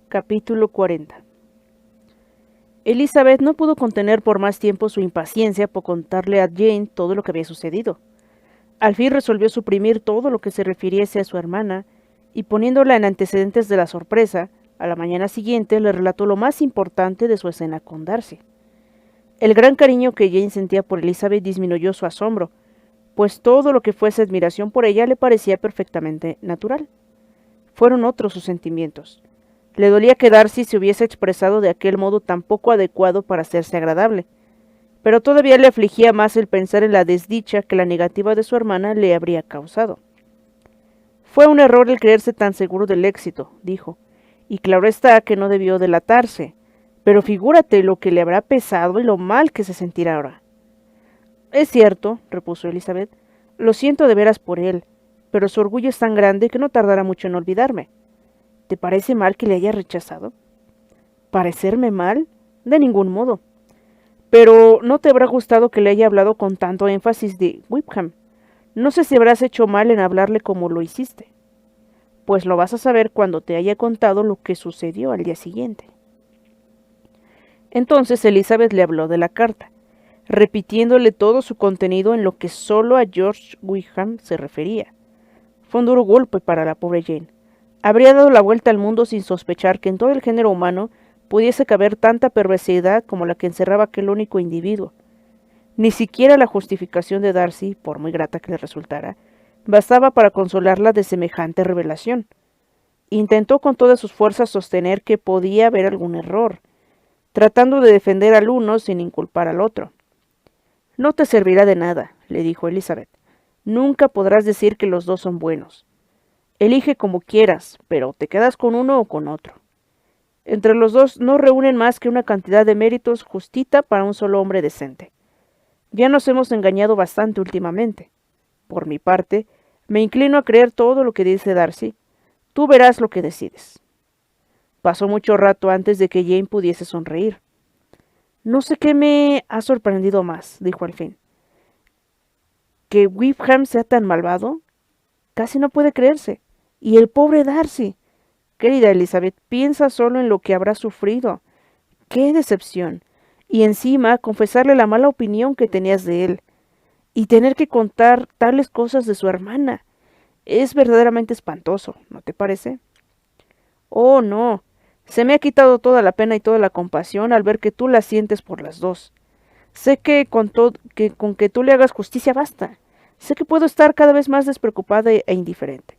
Capítulo 40. Elizabeth no pudo contener por más tiempo su impaciencia por contarle a Jane todo lo que había sucedido. Al fin resolvió suprimir todo lo que se refiriese a su hermana, y poniéndola en antecedentes de la sorpresa, a la mañana siguiente le relató lo más importante de su escena con Darcy. El gran cariño que Jane sentía por Elizabeth disminuyó su asombro, pues todo lo que fuese admiración por ella le parecía perfectamente natural. Fueron otros sus sentimientos. Le dolía que Darcy se hubiese expresado de aquel modo tan poco adecuado para hacerse agradable, pero todavía le afligía más el pensar en la desdicha que la negativa de su hermana le habría causado. Fue un error el creerse tan seguro del éxito, dijo, y claro está que no debió delatarse, pero figúrate lo que le habrá pesado y lo mal que se sentirá ahora. Es cierto, repuso Elizabeth, lo siento de veras por él, pero su orgullo es tan grande que no tardará mucho en olvidarme. ¿Te parece mal que le haya rechazado? ¿Parecerme mal? De ningún modo. Pero no te habrá gustado que le haya hablado con tanto énfasis de Wickham. No sé si habrás hecho mal en hablarle como lo hiciste. Pues lo vas a saber cuando te haya contado lo que sucedió al día siguiente. Entonces Elizabeth le habló de la carta, repitiéndole todo su contenido en lo que solo a George Wickham se refería. Fue un duro golpe para la pobre Jane. Habría dado la vuelta al mundo sin sospechar que en todo el género humano pudiese caber tanta perversidad como la que encerraba aquel único individuo. Ni siquiera la justificación de Darcy, por muy grata que le resultara, bastaba para consolarla de semejante revelación. Intentó con todas sus fuerzas sostener que podía haber algún error, tratando de defender al uno sin inculpar al otro. No te servirá de nada, le dijo Elizabeth. Nunca podrás decir que los dos son buenos. Elige como quieras, pero te quedas con uno o con otro. Entre los dos no reúnen más que una cantidad de méritos justita para un solo hombre decente. Ya nos hemos engañado bastante últimamente. Por mi parte, me inclino a creer todo lo que dice Darcy. Tú verás lo que decides. Pasó mucho rato antes de que Jane pudiese sonreír. No sé qué me ha sorprendido más, dijo al fin. ¿Que Wickham sea tan malvado? Casi no puede creerse. Y el pobre Darcy. Querida Elizabeth, piensa solo en lo que habrá sufrido. ¡Qué decepción! Y encima confesarle la mala opinión que tenías de él. Y tener que contar tales cosas de su hermana. Es verdaderamente espantoso, ¿no te parece? Oh, no. Se me ha quitado toda la pena y toda la compasión al ver que tú la sientes por las dos. Sé que con que tú le hagas justicia basta. Sé que puedo estar cada vez más despreocupada e indiferente.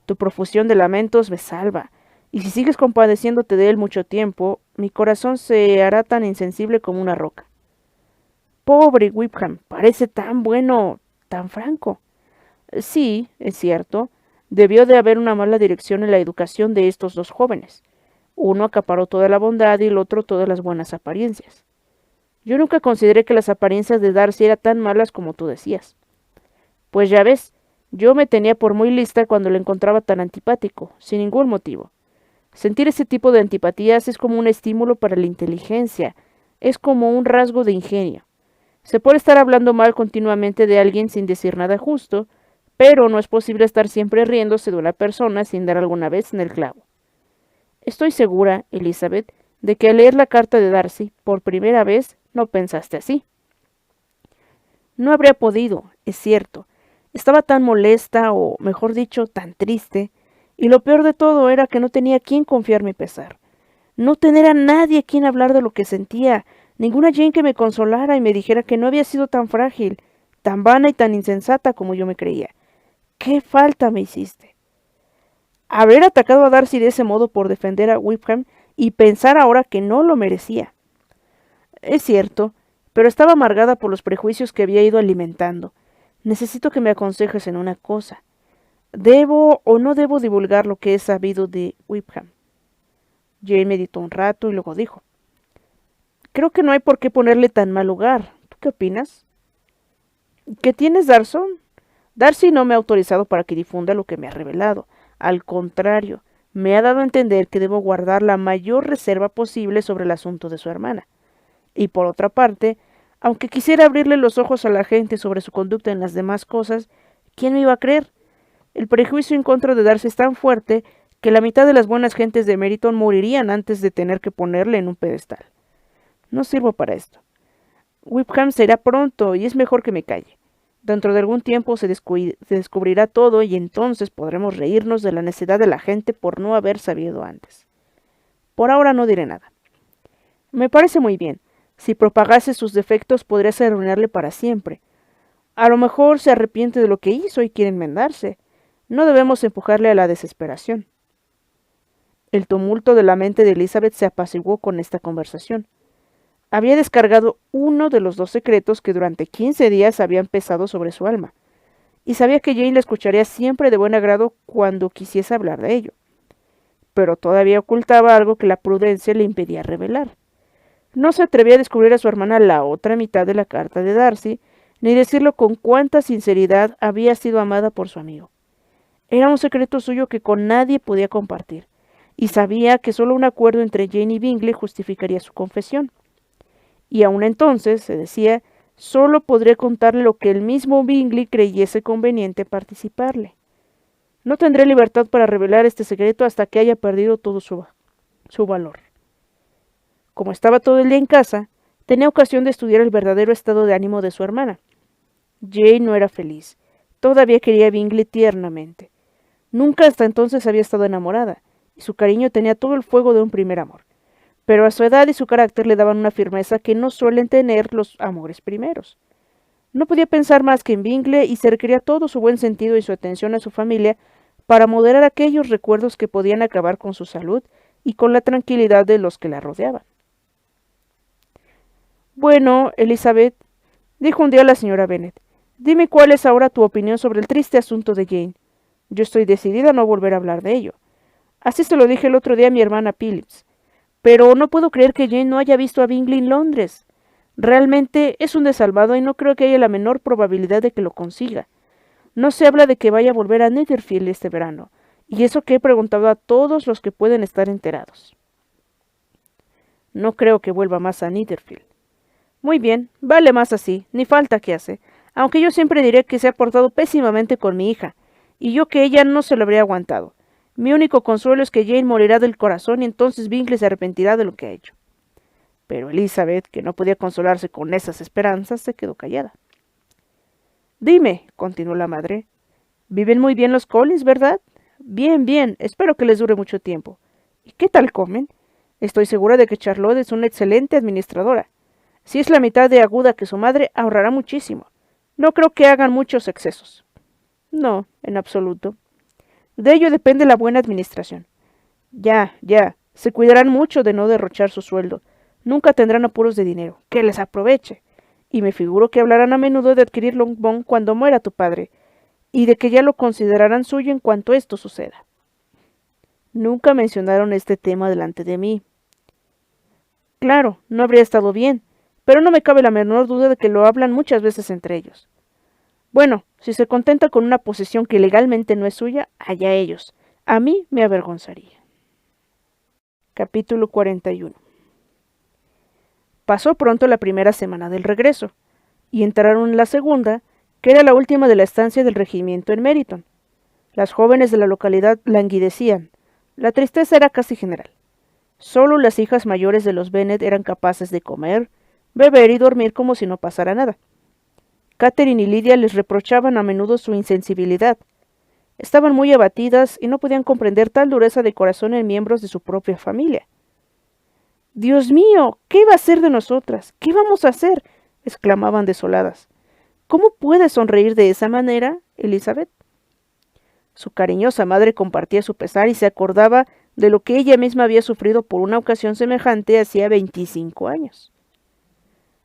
Tu profusión de lamentos me salva, y si sigues compadeciéndote de él mucho tiempo, mi corazón se hará tan insensible como una roca. Pobre Wickham, parece tan bueno, tan franco. Sí, es cierto, debió de haber una mala dirección en la educación de estos dos jóvenes. Uno acaparó toda la bondad y el otro todas las buenas apariencias. Yo nunca consideré que las apariencias de Darcy eran tan malas como tú decías. Pues ya ves, yo me tenía por muy lista cuando le encontraba tan antipático, sin ningún motivo. Sentir ese tipo de antipatías es como un estímulo para la inteligencia, es como un rasgo de ingenio. Se puede estar hablando mal continuamente de alguien sin decir nada justo, pero no es posible estar siempre riéndose de una persona sin dar alguna vez en el clavo. Estoy segura, Elizabeth, de que al leer la carta de Darcy, por primera vez, no pensaste así. No habría podido, es cierto. Estaba tan molesta, o mejor dicho, tan triste, y lo peor de todo era que no tenía a quien confiar mi pesar. No tener a nadie a quien hablar de lo que sentía, ninguna Jane que me consolara y me dijera que no había sido tan frágil, tan vana y tan insensata como yo me creía. ¡Qué falta me hiciste! Haber atacado a Darcy de ese modo por defender a Wickham y pensar ahora que no lo merecía. Es cierto, pero estaba amargada por los prejuicios que había ido alimentando. Necesito que me aconsejes en una cosa. ¿Debo o no debo divulgar lo que he sabido de Wickham? Jane meditó un rato y luego dijo: Creo que no hay por qué ponerle tan mal lugar. ¿Tú qué opinas? ¿Qué tienes, Darson? Darcy no me ha autorizado para que difunda lo que me ha revelado. Al contrario, me ha dado a entender que debo guardar la mayor reserva posible sobre el asunto de su hermana. Y por otra parte, aunque quisiera abrirle los ojos a la gente sobre su conducta en las demás cosas, ¿quién me iba a creer? El prejuicio en contra de Darcy es tan fuerte que la mitad de las buenas gentes de Meryton morirían antes de tener que ponerle en un pedestal. No sirvo para esto. Wickham se irá pronto y es mejor que me calle. Dentro de algún tiempo se descubrirá todo y entonces podremos reírnos de la necedad de la gente por no haber sabido antes. Por ahora no diré nada. Me parece muy bien. Si propagase sus defectos podrías arruinarle para siempre. A lo mejor se arrepiente de lo que hizo y quiere enmendarse. No debemos empujarle a la desesperación. El tumulto de la mente de Elizabeth se apaciguó con esta conversación. Había descargado uno de los 2 secretos que durante 15 días habían pesado sobre su alma, y sabía que Jane la escucharía siempre de buen agrado cuando quisiese hablar de ello. Pero todavía ocultaba algo que la prudencia le impedía revelar. No se atrevía a descubrir a su hermana la otra mitad de la carta de Darcy, ni decirlo con cuánta sinceridad había sido amada por su amigo. Era un secreto suyo que con nadie podía compartir, y sabía que solo un acuerdo entre Jane y Bingley justificaría su confesión. Y aun entonces, se decía, solo podría contarle lo que el mismo Bingley creyese conveniente participarle. No tendré libertad para revelar este secreto hasta que haya perdido todo su valor. Como estaba todo el día en casa, tenía ocasión de estudiar el verdadero estado de ánimo de su hermana. Jane no era feliz. Todavía quería a Bingley tiernamente. Nunca hasta entonces había estado enamorada, y su cariño tenía todo el fuego de un primer amor. Pero a su edad y su carácter le daban una firmeza que no suelen tener los amores primeros. No podía pensar más que en Bingley y se requería todo su buen sentido y su atención a su familia para moderar aquellos recuerdos que podían acabar con su salud y con la tranquilidad de los que la rodeaban. Bueno, Elizabeth, dijo un día la señora Bennet, dime cuál es ahora tu opinión sobre el triste asunto de Jane. Yo estoy decidida a no volver a hablar de ello. Así se lo dije el otro día a mi hermana Phillips. Pero no puedo creer que Jane no haya visto a Bingley en Londres. Realmente es un desalmado y no creo que haya la menor probabilidad de que lo consiga. No se habla de que vaya a volver a Netherfield este verano, y eso que he preguntado a todos los que pueden estar enterados. No creo que vuelva más a Netherfield. Muy bien, vale más así, ni falta que hace, aunque yo siempre diré que se ha portado pésimamente con mi hija, y yo que ella no se lo habría aguantado. Mi único consuelo es que Jane morirá del corazón y entonces Bingley se arrepentirá de lo que ha hecho. Pero Elizabeth, que no podía consolarse con esas esperanzas, se quedó callada. Dime, continuó la madre, viven muy bien los Collins, ¿verdad? Bien, bien, espero que les dure mucho tiempo. ¿Y qué tal comen? Estoy segura de que Charlotte es una excelente administradora. Si es la mitad de aguda que su madre, ahorrará muchísimo. No creo que hagan muchos excesos. No, en absoluto. De ello depende la buena administración. Ya, se cuidarán mucho de no derrochar su sueldo. Nunca tendrán apuros de dinero. Que les aproveche. Y me figuro que hablarán a menudo de adquirir Longbourn cuando muera tu padre, y de que ya lo considerarán suyo en cuanto esto suceda. Nunca mencionaron este tema delante de mí. Claro, no habría estado bien, pero no me cabe la menor duda de que lo hablan muchas veces entre ellos. Bueno, si se contenta con una posesión que legalmente no es suya, allá ellos. A mí me avergonzaría. Capítulo 41. Pasó pronto la primera semana del regreso, y entraron en la segunda, que era la última de la estancia del regimiento en Meryton. Las jóvenes de la localidad languidecían. La tristeza era casi general. Solo las hijas mayores de los Bennet eran capaces de comer, beber y dormir como si no pasara nada. Catherine y Lydia les reprochaban a menudo su insensibilidad. Estaban muy abatidas y no podían comprender tal dureza de corazón en miembros de su propia familia. «Dios mío, ¿qué va a ser de nosotras? ¿Qué vamos a hacer?», exclamaban desoladas. «¿Cómo puedes sonreír de esa manera, Elizabeth?». Su cariñosa madre compartía su pesar y se acordaba de lo que ella misma había sufrido por una ocasión semejante hacía 25 años.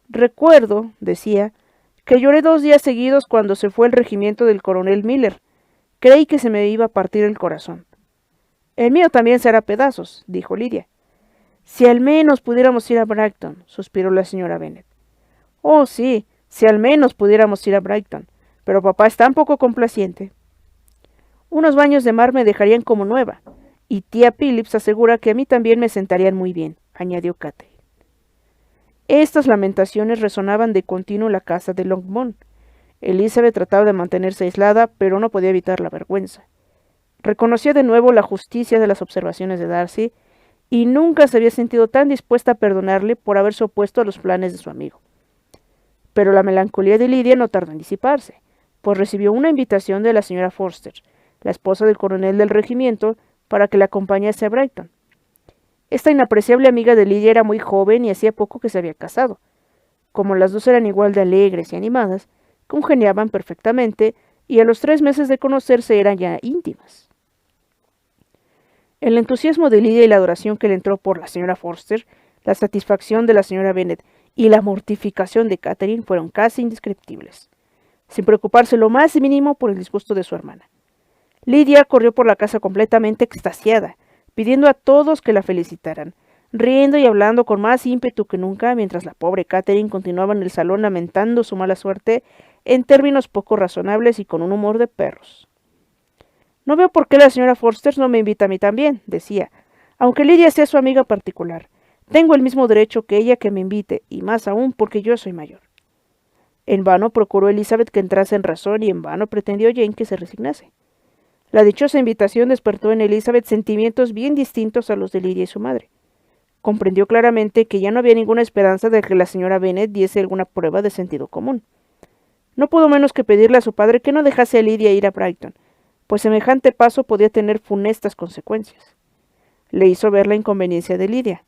«Recuerdo», decía, «que lloré 2 días seguidos cuando se fue el regimiento del coronel Miller. Creí que se me iba a partir el corazón». «El mío también se hará pedazos», dijo Lydia. «Si al menos pudiéramos ir a Brighton», suspiró la señora Bennet. «Oh, sí, si al menos pudiéramos ir a Brighton, pero papá es tan poco complaciente». «Unos baños de mar me dejarían como nueva, y tía Phillips asegura que a mí también me sentarían muy bien», añadió Catherine. Estas lamentaciones resonaban de continuo en la casa de Longbourn. Elizabeth trataba de mantenerse aislada, pero no podía evitar la vergüenza. Reconocía de nuevo la justicia de las observaciones de Darcy, y nunca se había sentido tan dispuesta a perdonarle por haberse opuesto a los planes de su amigo. Pero la melancolía de Lidia no tardó en disiparse, pues recibió una invitación de la señora Forster, la esposa del coronel del regimiento, para que la acompañase a Brighton. Esta inapreciable amiga de Lidia era muy joven y hacía poco que se había casado. Como las dos eran igual de alegres y animadas, congeniaban perfectamente y a los 3 meses de conocerse eran ya íntimas. El entusiasmo de Lidia y la adoración que le entró por la señora Forster, la satisfacción de la señora Bennet y la mortificación de Catherine fueron casi indescriptibles, sin preocuparse lo más mínimo por el disgusto de su hermana. Lidia corrió por la casa completamente extasiada, pidiendo a todos que la felicitaran, riendo y hablando con más ímpetu que nunca, mientras la pobre Catherine continuaba en el salón lamentando su mala suerte en términos poco razonables y con un humor de perros. «No veo por qué la señora Forster no me invita a mí también», decía, «aunque Lidia sea su amiga particular. Tengo el mismo derecho que ella que me invite, y más aún porque yo soy mayor». En vano procuró Elizabeth que entrase en razón y en vano pretendió Jane que se resignase. La dichosa invitación despertó en Elizabeth sentimientos bien distintos a los de Lidia y su madre. Comprendió claramente que ya no había ninguna esperanza de que la señora Bennet diese alguna prueba de sentido común. No pudo menos que pedirle a su padre que no dejase a Lidia ir a Brighton, pues semejante paso podía tener funestas consecuencias. Le hizo ver la inconveniencia de Lidia,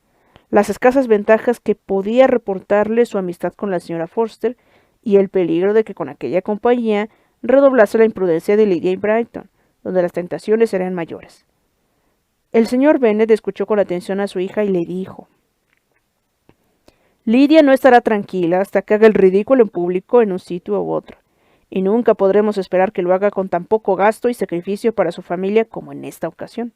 las escasas ventajas que podía reportarle su amistad con la señora Forster y el peligro de que con aquella compañía redoblase la imprudencia de Lidia y Brighton, donde las tentaciones eran mayores. El señor Bennet escuchó con atención a su hija y le dijo: «Lidia no estará tranquila hasta que haga el ridículo en público en un sitio u otro, y nunca podremos esperar que lo haga con tan poco gasto y sacrificio para su familia como en esta ocasión».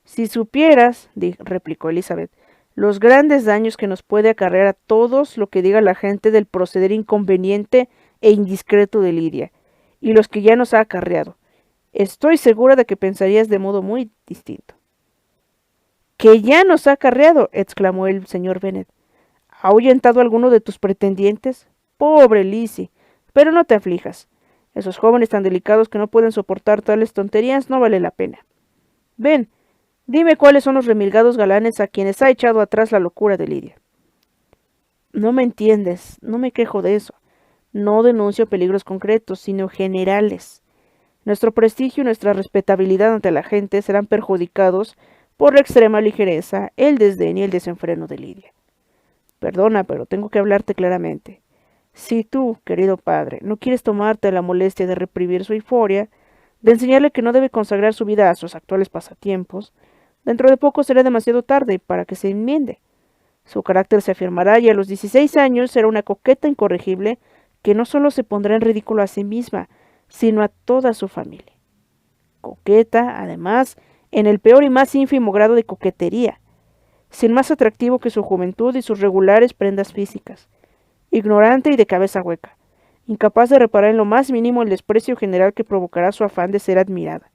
«Si supieras», replicó Elizabeth, «los grandes daños que nos puede acarrear a todos lo que diga la gente del proceder inconveniente e indiscreto de Lidia, y los que ya nos ha acarreado, estoy segura de que pensarías de modo muy distinto». «¿Que ya nos ha acarreado?», exclamó el señor Bennet. «¿Ha ahuyentado alguno de tus pretendientes? Pobre Lizzie, pero no te aflijas. Esos jóvenes tan delicados que no pueden soportar tales tonterías no vale la pena. Ven, dime cuáles son los remilgados galanes a quienes ha echado atrás la locura de Lidia». «No me entiendes, no me quejo de eso. No denuncio peligros concretos, sino generales. Nuestro prestigio y nuestra respetabilidad ante la gente serán perjudicados por la extrema ligereza, el desdén y el desenfreno de Lidia. Perdona, pero tengo que hablarte claramente. Si tú, querido padre, no quieres tomarte la molestia de reprimir su euforia, de enseñarle que no debe consagrar su vida a sus actuales pasatiempos, dentro de poco será demasiado tarde para que se enmiende. Su carácter se afirmará y a los 16 años será una coqueta incorregible que no solo se pondrá en ridículo a sí misma, sino a toda su familia. Coqueta, además, en el peor y más ínfimo grado de coquetería, sin más atractivo que su juventud y sus regulares prendas físicas, ignorante y de cabeza hueca, incapaz de reparar en lo más mínimo el desprecio general que provocará su afán de ser admirada.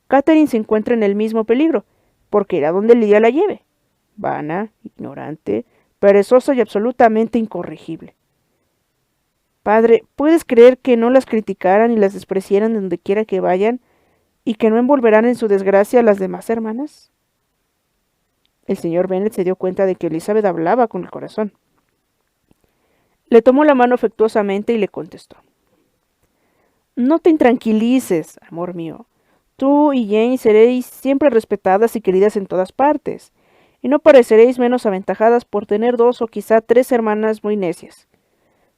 Catherine se encuentra en el mismo peligro, porque irá donde Lidia la lleve, vana, ignorante, perezosa y absolutamente incorregible. Padre, ¿puedes creer que no las criticaran y las despreciaran donde quiera que vayan, y que no envolverán en su desgracia a las demás hermanas?» El señor Bennet se dio cuenta de que Elizabeth hablaba con el corazón. Le tomó la mano afectuosamente y le contestó: «No te intranquilices, amor mío. Tú y Jane seréis siempre respetadas y queridas en todas partes, y no pareceréis menos aventajadas por tener 2 o quizá 3 hermanas muy necias.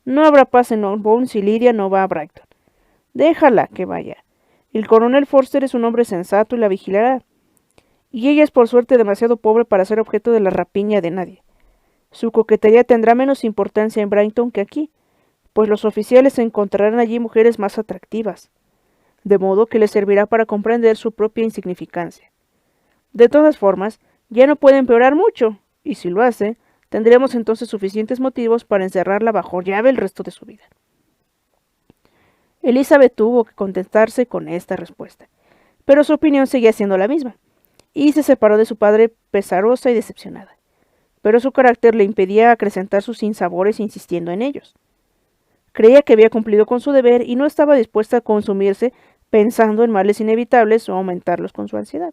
No habrá paz en Longbourn si Lidia no va a Brighton. Déjala que vaya. El coronel Forster es un hombre sensato y la vigilará. Y ella es por suerte demasiado pobre para ser objeto de la rapiña de nadie. Su coquetería tendrá menos importancia en Brighton que aquí, pues los oficiales encontrarán allí mujeres más atractivas, de modo que les servirá para comprender su propia insignificancia. De todas formas, ya no puede empeorar mucho, y si lo hace, tendremos entonces suficientes motivos para encerrarla bajo llave el resto de su vida». Elizabeth tuvo que contentarse con esta respuesta, pero su opinión seguía siendo la misma, y se separó de su padre pesarosa y decepcionada. Pero su carácter le impedía acrecentar sus sinsabores insistiendo en ellos. Creía que había cumplido con su deber y no estaba dispuesta a consumirse pensando en males inevitables o aumentarlos con su ansiedad.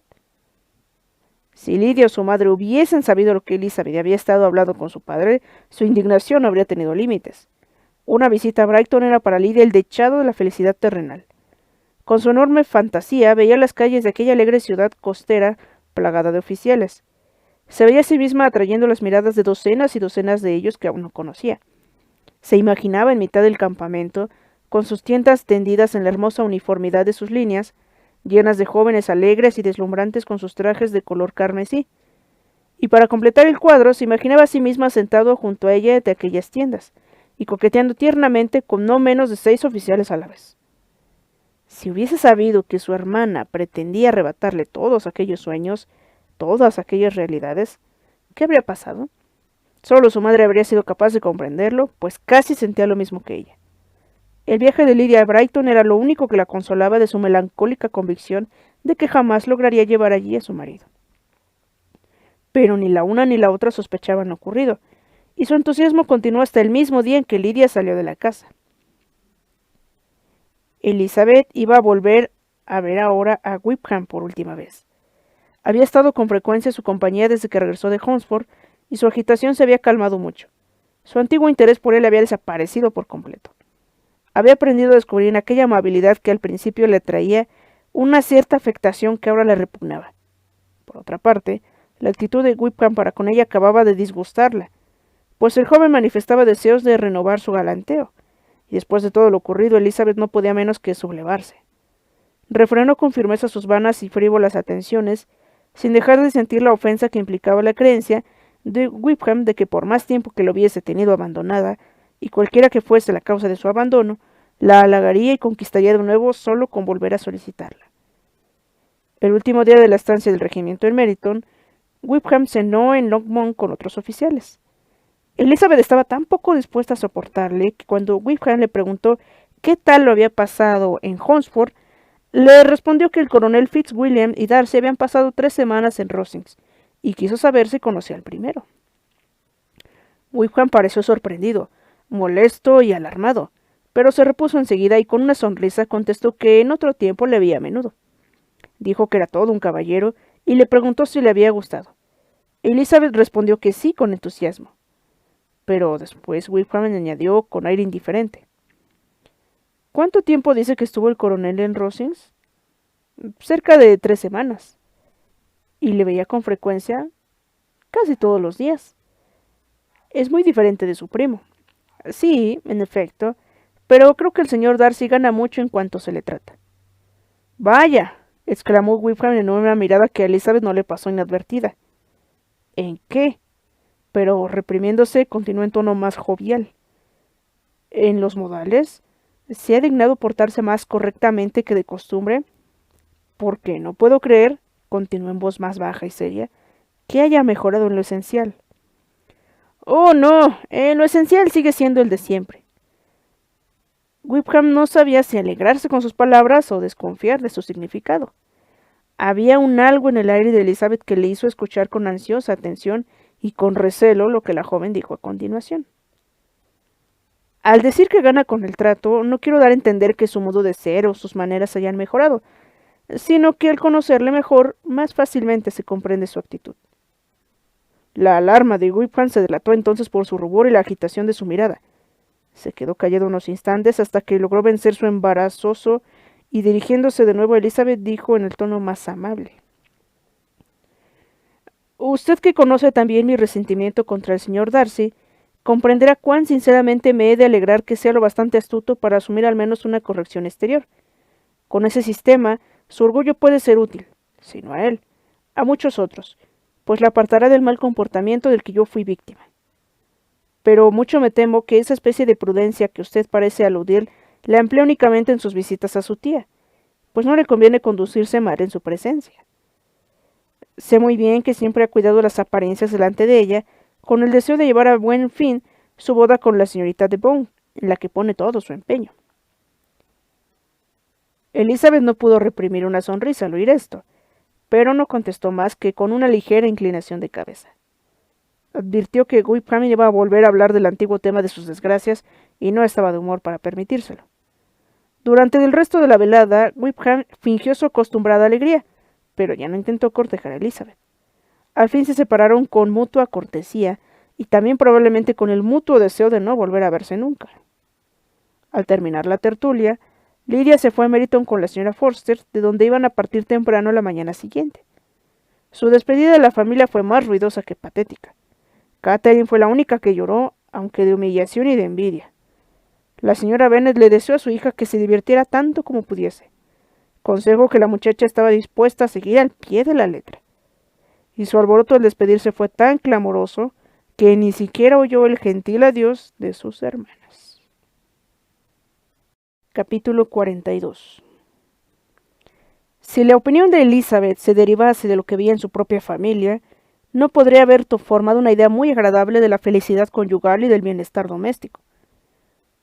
Si Lydia o su madre hubiesen sabido lo que Elizabeth había estado hablando con su padre, su indignación no habría tenido límites. Una visita a Brighton era para Lydia el dechado de la felicidad terrenal. Con su enorme fantasía veía las calles de aquella alegre ciudad costera plagada de oficiales. Se veía a sí misma atrayendo las miradas de docenas y docenas de ellos que aún no conocía. Se imaginaba en mitad del campamento, con sus tiendas tendidas en la hermosa uniformidad de sus líneas, llenas de jóvenes alegres y deslumbrantes con sus trajes de color carmesí. Y para completar el cuadro, se imaginaba a sí misma sentado junto a ella de aquellas tiendas, y coqueteando tiernamente con no menos de 6 oficiales a la vez. Si hubiese sabido que su hermana pretendía arrebatarle todos aquellos sueños, todas aquellas realidades, ¿qué habría pasado? Solo su madre habría sido capaz de comprenderlo, pues casi sentía lo mismo que ella. El viaje de Lydia a Brighton era lo único que la consolaba de su melancólica convicción de que jamás lograría llevar allí a su marido. Pero ni la una ni la otra sospechaban lo ocurrido, y su entusiasmo continuó hasta el mismo día en que Lydia salió de la casa. Elizabeth iba a volver a ver ahora a Wickham por última vez. Había estado con frecuencia en su compañía desde que regresó de Hunsford, y su agitación se había calmado mucho. Su antiguo interés por él había desaparecido por completo. Había aprendido a descubrir en aquella amabilidad que al principio le traía una cierta afectación que ahora le repugnaba. Por otra parte, la actitud de Wickham para con ella acababa de disgustarla, pues el joven manifestaba deseos de renovar su galanteo, y después de todo lo ocurrido, Elizabeth no podía menos que sublevarse. Refrenó con firmeza sus vanas y frívolas atenciones, sin dejar de sentir la ofensa que implicaba la creencia de Wickham de que por más tiempo que lo hubiese tenido abandonada, y cualquiera que fuese la causa de su abandono, la halagaría y conquistaría de nuevo solo con volver a solicitarla. El último día de la estancia del regimiento en Meryton, Wickham cenó en Longmont con otros oficiales. Elizabeth estaba tan poco dispuesta a soportarle que cuando Wickham le preguntó qué tal lo había pasado en Hunsford, le respondió que el coronel Fitzwilliam y Darcy habían pasado 3 semanas en Rosings, y quiso saber si conocía al primero. Wickham pareció sorprendido, molesto y alarmado, pero se repuso enseguida y con una sonrisa contestó que en otro tiempo le veía a menudo. Dijo que era todo un caballero y le preguntó si le había gustado. Elizabeth respondió que sí con entusiasmo. Pero después Wickham añadió con aire indiferente: ¿Cuánto tiempo dice que estuvo el coronel en Rosings? Cerca de 3 semanas. ¿Y le veía con frecuencia? Casi todos los días. Es muy diferente de su primo. Sí, en efecto, pero creo que el señor Darcy gana mucho en cuanto se le trata. Vaya, exclamó Wickham en una mirada que a Elizabeth no le pasó inadvertida. ¿En qué? Pero reprimiéndose, continuó en tono más jovial. ¿En los modales? ¿Se ha dignado portarse más correctamente que de costumbre? Porque no puedo creer, continuó en voz más baja y seria, que haya mejorado en lo esencial. Oh, no, lo esencial sigue siendo el de siempre. Wickham no sabía si alegrarse con sus palabras o desconfiar de su significado. Había un algo en el aire de Elizabeth que le hizo escuchar con ansiosa atención y con recelo lo que la joven dijo a continuación. Al decir que gana con el trato, no quiero dar a entender que su modo de ser o sus maneras hayan mejorado, sino que al conocerle mejor, más fácilmente se comprende su actitud. La alarma de Wickham se delató entonces por su rubor y la agitación de su mirada. Se quedó callado unos instantes hasta que logró vencer su embarazoso y dirigiéndose de nuevo a Elizabeth dijo en el tono más amable: Usted que conoce también mi resentimiento contra el señor Darcy, comprenderá cuán sinceramente me he de alegrar que sea lo bastante astuto para asumir al menos una corrección exterior. Con ese sistema, su orgullo puede ser útil, si no a él, a muchos otros, pues la apartará del mal comportamiento del que yo fui víctima. Pero mucho me temo que esa especie de prudencia que usted parece aludir la emplea únicamente en sus visitas a su tía, pues no le conviene conducirse mal en su presencia. Sé muy bien que siempre ha cuidado las apariencias delante de ella, con el deseo de llevar a buen fin su boda con la señorita de Bourne, en la que pone todo su empeño. Elizabeth no pudo reprimir una sonrisa al oír esto, pero no contestó más que con una ligera inclinación de cabeza. Advirtió que Wickham iba a volver a hablar del antiguo tema de sus desgracias y no estaba de humor para permitírselo. Durante el resto de la velada, Whipham fingió su acostumbrada alegría, pero ya no intentó cortejar a Elizabeth. Al fin se separaron con mutua cortesía y también probablemente con el mutuo deseo de no volver a verse nunca. Al terminar la tertulia, Lydia se fue a Meryton con la señora Forster, de donde iban a partir temprano la mañana siguiente. Su despedida de la familia fue más ruidosa que patética. Catherine fue la única que lloró, aunque de humillación y de envidia. La señora Bennet le deseó a su hija que se divirtiera tanto como pudiese, consejo que la muchacha estaba dispuesta a seguir al pie de la letra. Y su alboroto al despedirse fue tan clamoroso que ni siquiera oyó el gentil adiós de sus hermanas. Capítulo 42. Si la opinión de Elizabeth se derivase de lo que veía en su propia familia, no podría haber formado una idea muy agradable de la felicidad conyugal y del bienestar doméstico.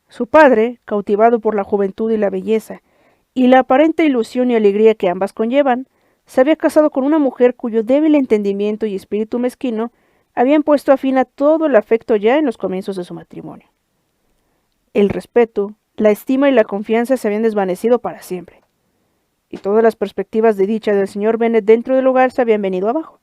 Su padre, cautivado por la juventud y la belleza, y la aparente ilusión y alegría que ambas conllevan, se había casado con una mujer cuyo débil entendimiento y espíritu mezquino habían puesto a fin a todo el afecto ya en los comienzos de su matrimonio. El respeto, la estima y la confianza se habían desvanecido para siempre, y todas las perspectivas de dicha del señor Bennet dentro del hogar se habían venido abajo.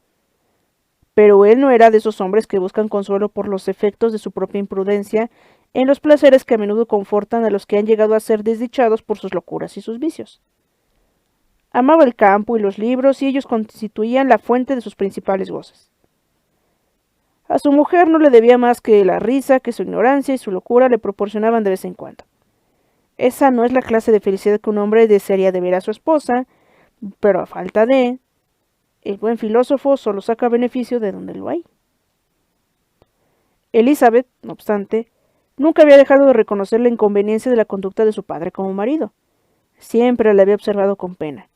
Pero él no era de esos hombres que buscan consuelo por los efectos de su propia imprudencia en los placeres que a menudo confortan a los que han llegado a ser desdichados por sus locuras y sus vicios. Amaba el campo y los libros, y ellos constituían la fuente de sus principales goces. A su mujer no le debía más que la risa que su ignorancia y su locura le proporcionaban de vez en cuando. Esa no es la clase de felicidad que un hombre desearía de ver a su esposa, pero a falta de... El buen filósofo solo saca beneficio de donde lo hay. Elizabeth, no obstante, nunca había dejado de reconocer la inconveniencia de la conducta de su padre como marido. Siempre le había observado con pena,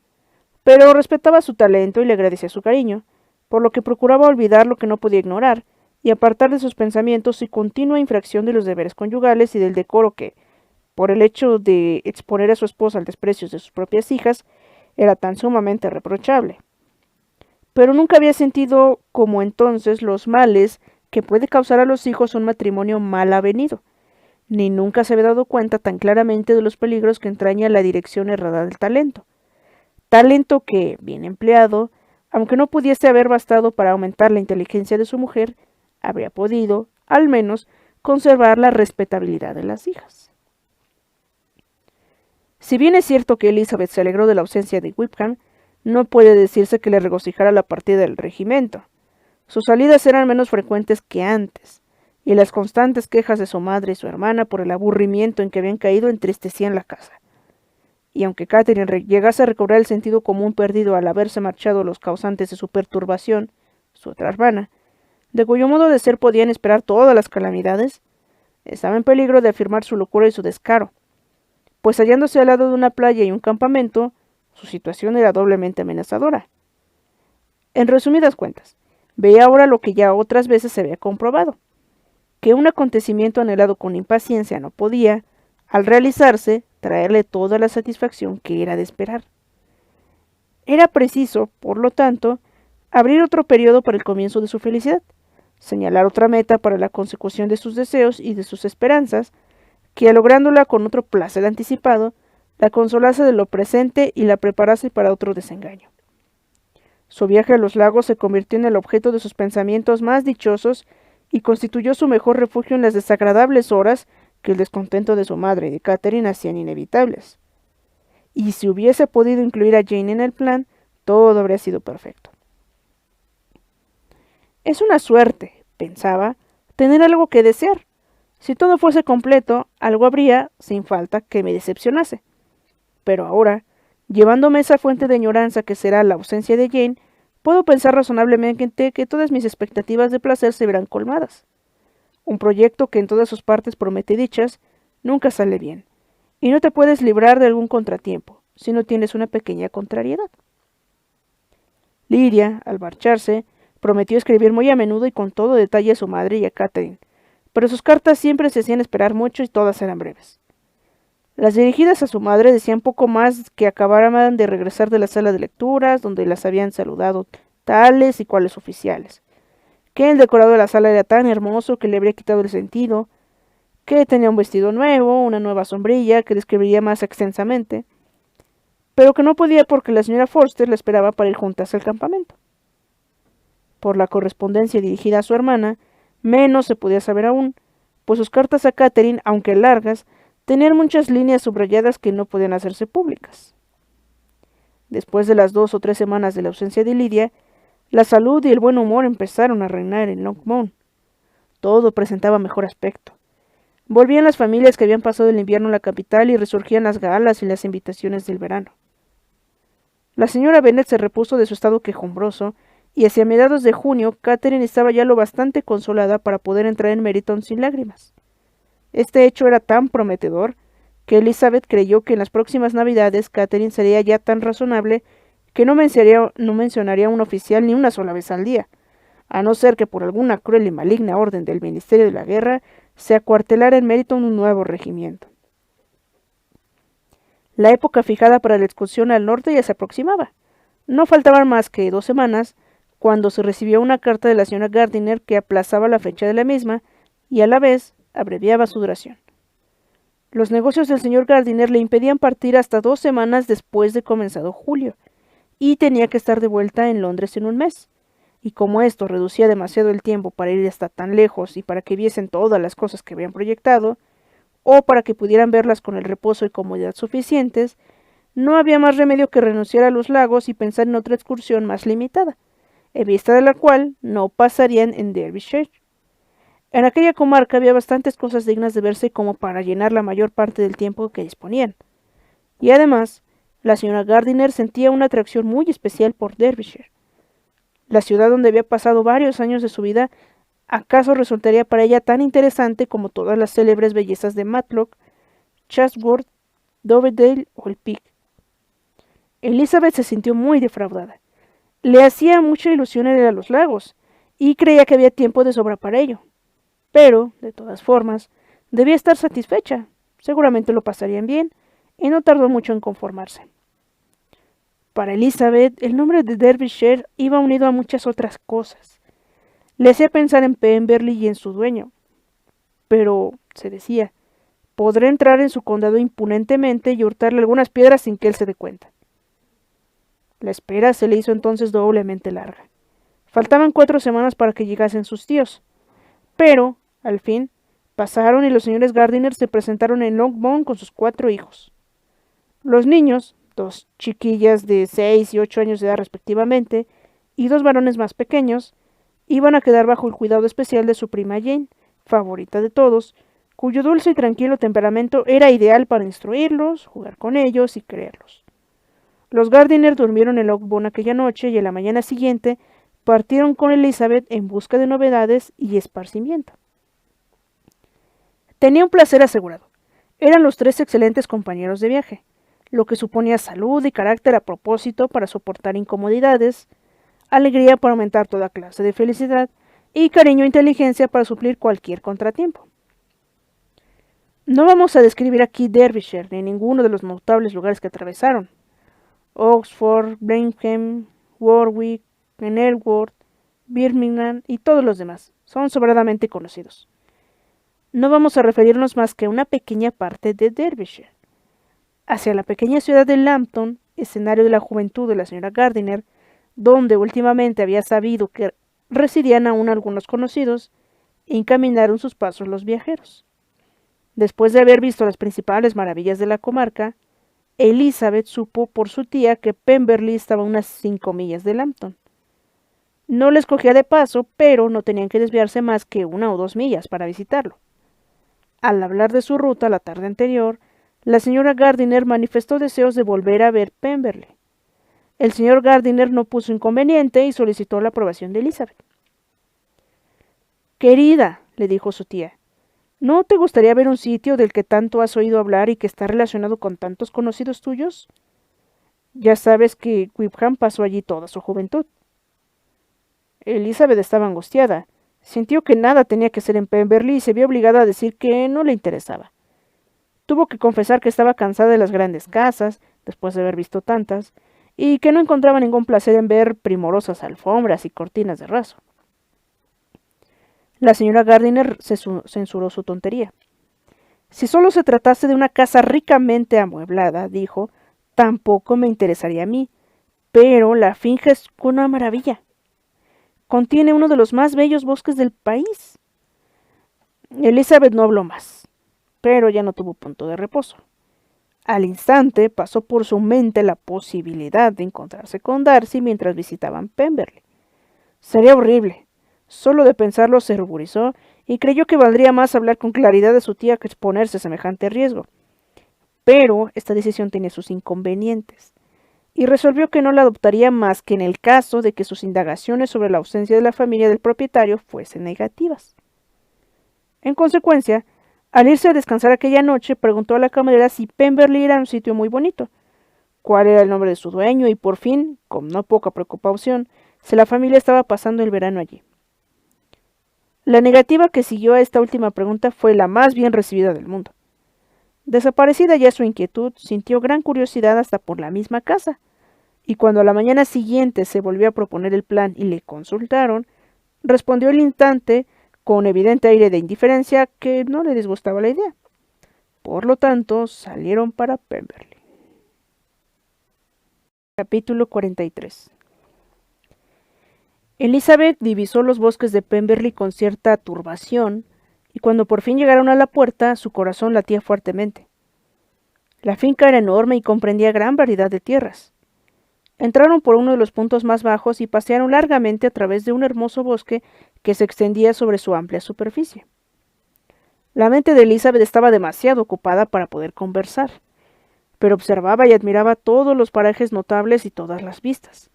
pero respetaba su talento y le agradecía su cariño, por lo que procuraba olvidar lo que no podía ignorar y apartar de sus pensamientos su continua infracción de los deberes conyugales y del decoro que, por el hecho de exponer a su esposa al desprecio de sus propias hijas, era tan sumamente reprochable. Pero nunca había sentido como entonces los males que puede causar a los hijos un matrimonio mal avenido, ni nunca se había dado cuenta tan claramente de los peligros que entraña la dirección errada del talento. Talento que, bien empleado, aunque no pudiese haber bastado para aumentar la inteligencia de su mujer, habría podido, al menos, conservar la respetabilidad de las hijas. Si bien es cierto que Elizabeth se alegró de la ausencia de Whipham, no puede decirse que le regocijara la partida del regimiento. Sus salidas eran menos frecuentes que antes, y las constantes quejas de su madre y su hermana por el aburrimiento en que habían caído entristecían la casa. Y aunque Catherine llegase a recobrar el sentido común perdido al haberse marchado los causantes de su perturbación, su otra hermana, de cuyo modo de ser podían esperar todas las calamidades, estaba en peligro de afirmar su locura y su descaro, pues hallándose al lado de una playa y un campamento, su situación era doblemente amenazadora. En resumidas cuentas, veía ahora lo que ya otras veces se había comprobado, que un acontecimiento anhelado con impaciencia no podía, al realizarse, traerle toda la satisfacción que era de esperar. Era preciso, por lo tanto, abrir otro periodo para el comienzo de su felicidad, señalar otra meta para la consecución de sus deseos y de sus esperanzas, que lográndola con otro placer anticipado, la consolase de lo presente y la preparase para otro desengaño. Su viaje a los lagos se convirtió en el objeto de sus pensamientos más dichosos y constituyó su mejor refugio en las desagradables horas que el descontento de su madre y de Catherine hacían inevitables. Y si hubiese podido incluir a Jane en el plan, todo habría sido perfecto. Es una suerte, pensaba, tener algo que desear. Si todo fuese completo, algo habría, sin falta, que me decepcionase. Pero ahora, llevándome esa fuente de añoranza que será la ausencia de Jane, puedo pensar razonablemente que todas mis expectativas de placer se verán colmadas. Un proyecto que en todas sus partes promete dichas, nunca sale bien, y no te puedes librar de algún contratiempo, si no tienes una pequeña contrariedad. Lydia, al marcharse, prometió escribir muy a menudo y con todo detalle a su madre y a Catherine, pero sus cartas siempre se hacían esperar mucho y todas eran breves. Las dirigidas a su madre decían poco más que acababan de regresar de la sala de lecturas, donde las habían saludado tales y cuales oficiales, que el decorado de la sala era tan hermoso que le habría quitado el sentido, que tenía un vestido nuevo, una nueva sombrilla que describiría más extensamente, pero que no podía porque la señora Forster la esperaba para ir juntas al campamento. Por la correspondencia dirigida a su hermana, menos se podía saber aún, pues sus cartas a Catherine, aunque largas, tenían muchas líneas subrayadas que no podían hacerse públicas. Después de las 2 o 3 semanas de la ausencia de Lydia, la salud y el buen humor empezaron a reinar en Longbourn. Todo presentaba mejor aspecto. Volvían las familias que habían pasado el invierno en la capital y resurgían las galas y las invitaciones del verano. La señora Bennet se repuso de su estado quejumbroso y hacia mediados de junio Catherine estaba ya lo bastante consolada para poder entrar en Meryton sin lágrimas. Este hecho era tan prometedor que Elizabeth creyó que en las próximas Navidades Catherine sería ya tan razonable que no mencionaría a un oficial ni una sola vez al día, a no ser que por alguna cruel y maligna orden del Ministerio de la Guerra se acuartelara en Meryton un nuevo regimiento. La época fijada para la excursión al norte ya se aproximaba. No faltaban más que 2 semanas, cuando se recibió una carta de la señora Gardiner que aplazaba la fecha de la misma y a la vez abreviaba su duración. Los negocios del señor Gardiner le impedían partir hasta 2 semanas después de comenzado julio, y tenía que estar de vuelta en Londres en un mes. Y como esto reducía demasiado el tiempo para ir hasta tan lejos y para que viesen todas las cosas que habían proyectado, o para que pudieran verlas con el reposo y comodidad suficientes, no había más remedio que renunciar a los lagos y pensar en otra excursión más limitada, en vista de la cual no pasarían en Derbyshire. En aquella comarca había bastantes cosas dignas de verse como para llenar la mayor parte del tiempo que disponían. Y además, la señora Gardiner sentía una atracción muy especial por Derbyshire. La ciudad donde había pasado varios años de su vida acaso resultaría para ella tan interesante como todas las célebres bellezas de Matlock, Chatsworth, Dovedale o el Peak. Elizabeth se sintió muy defraudada. Le hacía mucha ilusión ir a los lagos, y creía que había tiempo de sobra para ello. Pero, de todas formas, debía estar satisfecha. Seguramente lo pasarían bien, y no tardó mucho en conformarse. Para Elizabeth, el nombre de Derbyshire iba unido a muchas otras cosas. Le hacía pensar en Pemberley y en su dueño. Pero, se decía, podré entrar en su condado impunentemente y hurtarle algunas piedras sin que él se dé cuenta. La espera se le hizo entonces doblemente larga. Faltaban 4 semanas para que llegasen sus tíos. Pero, al fin, pasaron y los señores Gardiner se presentaron en Longbourn con sus 4 hijos. Los niños, 2 chiquillas de 6 y 8 años de edad respectivamente, y 2 varones más pequeños, iban a quedar bajo el cuidado especial de su prima Jane, favorita de todos, cuyo dulce y tranquilo temperamento era ideal para instruirlos, jugar con ellos y creerlos. Los Gardiner durmieron en Longbourn aquella noche y en la mañana siguiente partieron con Elizabeth en busca de novedades y esparcimiento. Tenía un placer asegurado. Eran los 3 excelentes compañeros de viaje, lo que suponía salud y carácter a propósito para soportar incomodidades, alegría para aumentar toda clase de felicidad y cariño e inteligencia para suplir cualquier contratiempo. No vamos a describir aquí Derbyshire ni ninguno de los notables lugares que atravesaron. Oxford, Blenheim, Warwick, Kenilworth, Birmingham y todos los demás son sobradamente conocidos. No vamos a referirnos más que a una pequeña parte de Derbyshire. Hacia la pequeña ciudad de Lambton, escenario de la juventud de la señora Gardiner, donde últimamente había sabido que residían aún algunos conocidos, encaminaron sus pasos los viajeros. Después de haber visto las principales maravillas de la comarca, Elizabeth supo por su tía que Pemberley estaba a unas 5 millas de Lambton. No les cogía de paso, pero no tenían que desviarse más que 1 o 2 millas para visitarlo. Al hablar de su ruta la tarde anterior, la señora Gardiner manifestó deseos de volver a ver Pemberley. El señor Gardiner no puso inconveniente y solicitó la aprobación de Elizabeth. «Querida», le dijo su tía, ¿no te gustaría ver un sitio del que tanto has oído hablar y que está relacionado con tantos conocidos tuyos? Ya sabes que Wickham pasó allí toda su juventud. Elizabeth estaba angustiada. Sintió que nada tenía que ser en Pemberley y se vio obligada a decir que no le interesaba. Tuvo que confesar que estaba cansada de las grandes casas, después de haber visto tantas, y que no encontraba ningún placer en ver primorosas alfombras y cortinas de raso. La señora Gardiner censuró su tontería. Si solo se tratase de una casa ricamente amueblada, dijo, tampoco me interesaría a mí, pero la finca es una maravilla. Contiene uno de los más bellos bosques del país. Elizabeth no habló más, pero ya no tuvo punto de reposo. Al instante pasó por su mente la posibilidad de encontrarse con Darcy mientras visitaban Pemberley. Sería horrible. Solo de pensarlo se ruborizó y creyó que valdría más hablar con claridad de su tía que exponerse a semejante riesgo. Pero esta decisión tenía sus inconvenientes, y resolvió que no la adoptaría más que en el caso de que sus indagaciones sobre la ausencia de la familia del propietario fuesen negativas. En consecuencia, al irse a descansar aquella noche, preguntó a la camarera si Pemberley era un sitio muy bonito, cuál era el nombre de su dueño y por fin, con no poca preocupación, si la familia estaba pasando el verano allí. La negativa que siguió a esta última pregunta fue la más bien recibida del mundo. Desaparecida ya su inquietud, sintió gran curiosidad hasta por la misma casa, y cuando a la mañana siguiente se volvió a proponer el plan y le consultaron, respondió al instante, con evidente aire de indiferencia, que no le disgustaba la idea. Por lo tanto, salieron para Pemberley. Capítulo 43. Elizabeth divisó los bosques de Pemberley con cierta turbación, y cuando por fin llegaron a la puerta, su corazón latía fuertemente. La finca era enorme y comprendía gran variedad de tierras. Entraron por uno de los puntos más bajos y pasearon largamente a través de un hermoso bosque que se extendía sobre su amplia superficie. La mente de Elizabeth estaba demasiado ocupada para poder conversar, pero observaba y admiraba todos los parajes notables y todas las vistas.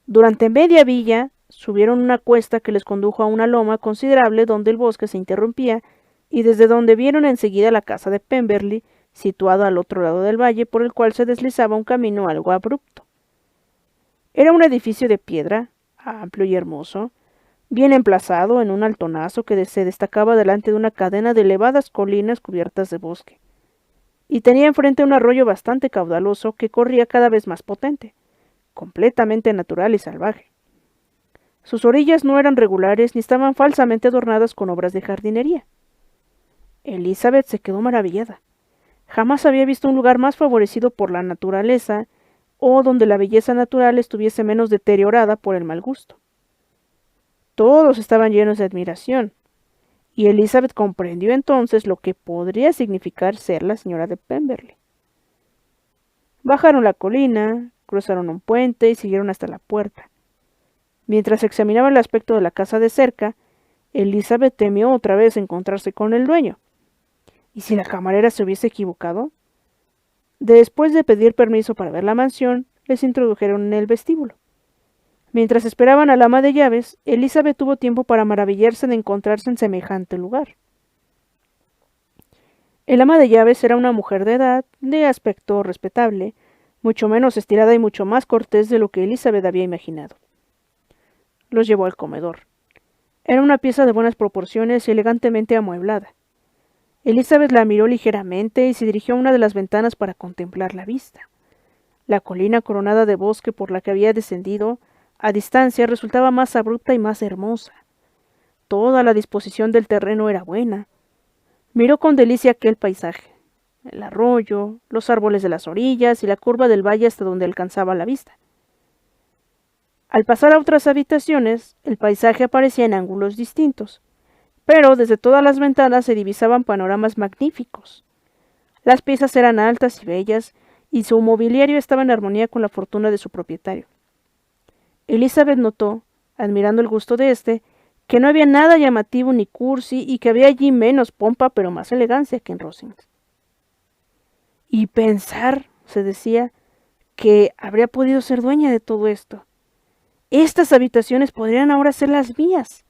Durante media villa subieron una cuesta que les condujo a una loma considerable donde el bosque se interrumpía y desde donde vieron enseguida la casa de Pemberley, situada al otro lado del valle por el cual se deslizaba un camino algo abrupto. Era un edificio de piedra, amplio y hermoso, bien emplazado en un altonazo que se destacaba delante de una cadena de elevadas colinas cubiertas de bosque, y tenía enfrente un arroyo bastante caudaloso que corría cada vez más potente, completamente natural y salvaje. Sus orillas no eran regulares ni estaban falsamente adornadas con obras de jardinería. Elizabeth se quedó maravillada. Jamás había visto un lugar más favorecido por la naturaleza o donde la belleza natural estuviese menos deteriorada por el mal gusto. Todos estaban llenos de admiración, y Elizabeth comprendió entonces lo que podría significar ser la señora de Pemberley. Bajaron la colina, cruzaron un puente y siguieron hasta la puerta. Mientras examinaba el aspecto de la casa de cerca, Elizabeth temió otra vez encontrarse con el dueño. ¿Y si la camarera se hubiese equivocado? Después de pedir permiso para ver la mansión, les introdujeron en el vestíbulo. Mientras esperaban al ama de llaves, Elizabeth tuvo tiempo para maravillarse de encontrarse en semejante lugar. El ama de llaves era una mujer de edad, de aspecto respetable, mucho menos estirada y mucho más cortés de lo que Elizabeth había imaginado. Los llevó al comedor. Era una pieza de buenas proporciones y elegantemente amueblada. Elizabeth la miró ligeramente y se dirigió a una de las ventanas para contemplar la vista. La colina coronada de bosque por la que había descendido, a distancia, resultaba más abrupta y más hermosa. Toda la disposición del terreno era buena. Miró con delicia aquel paisaje, el arroyo, los árboles de las orillas y la curva del valle hasta donde alcanzaba la vista. Al pasar a otras habitaciones, el paisaje aparecía en ángulos distintos, pero desde todas las ventanas se divisaban panoramas magníficos. Las piezas eran altas y bellas, y su mobiliario estaba en armonía con la fortuna de su propietario. Elizabeth notó, admirando el gusto de éste, que no había nada llamativo ni cursi y que había allí menos pompa pero más elegancia que en Rosings. Y pensar, se decía, que habría podido ser dueña de todo esto. Estas habitaciones podrían ahora ser las mías.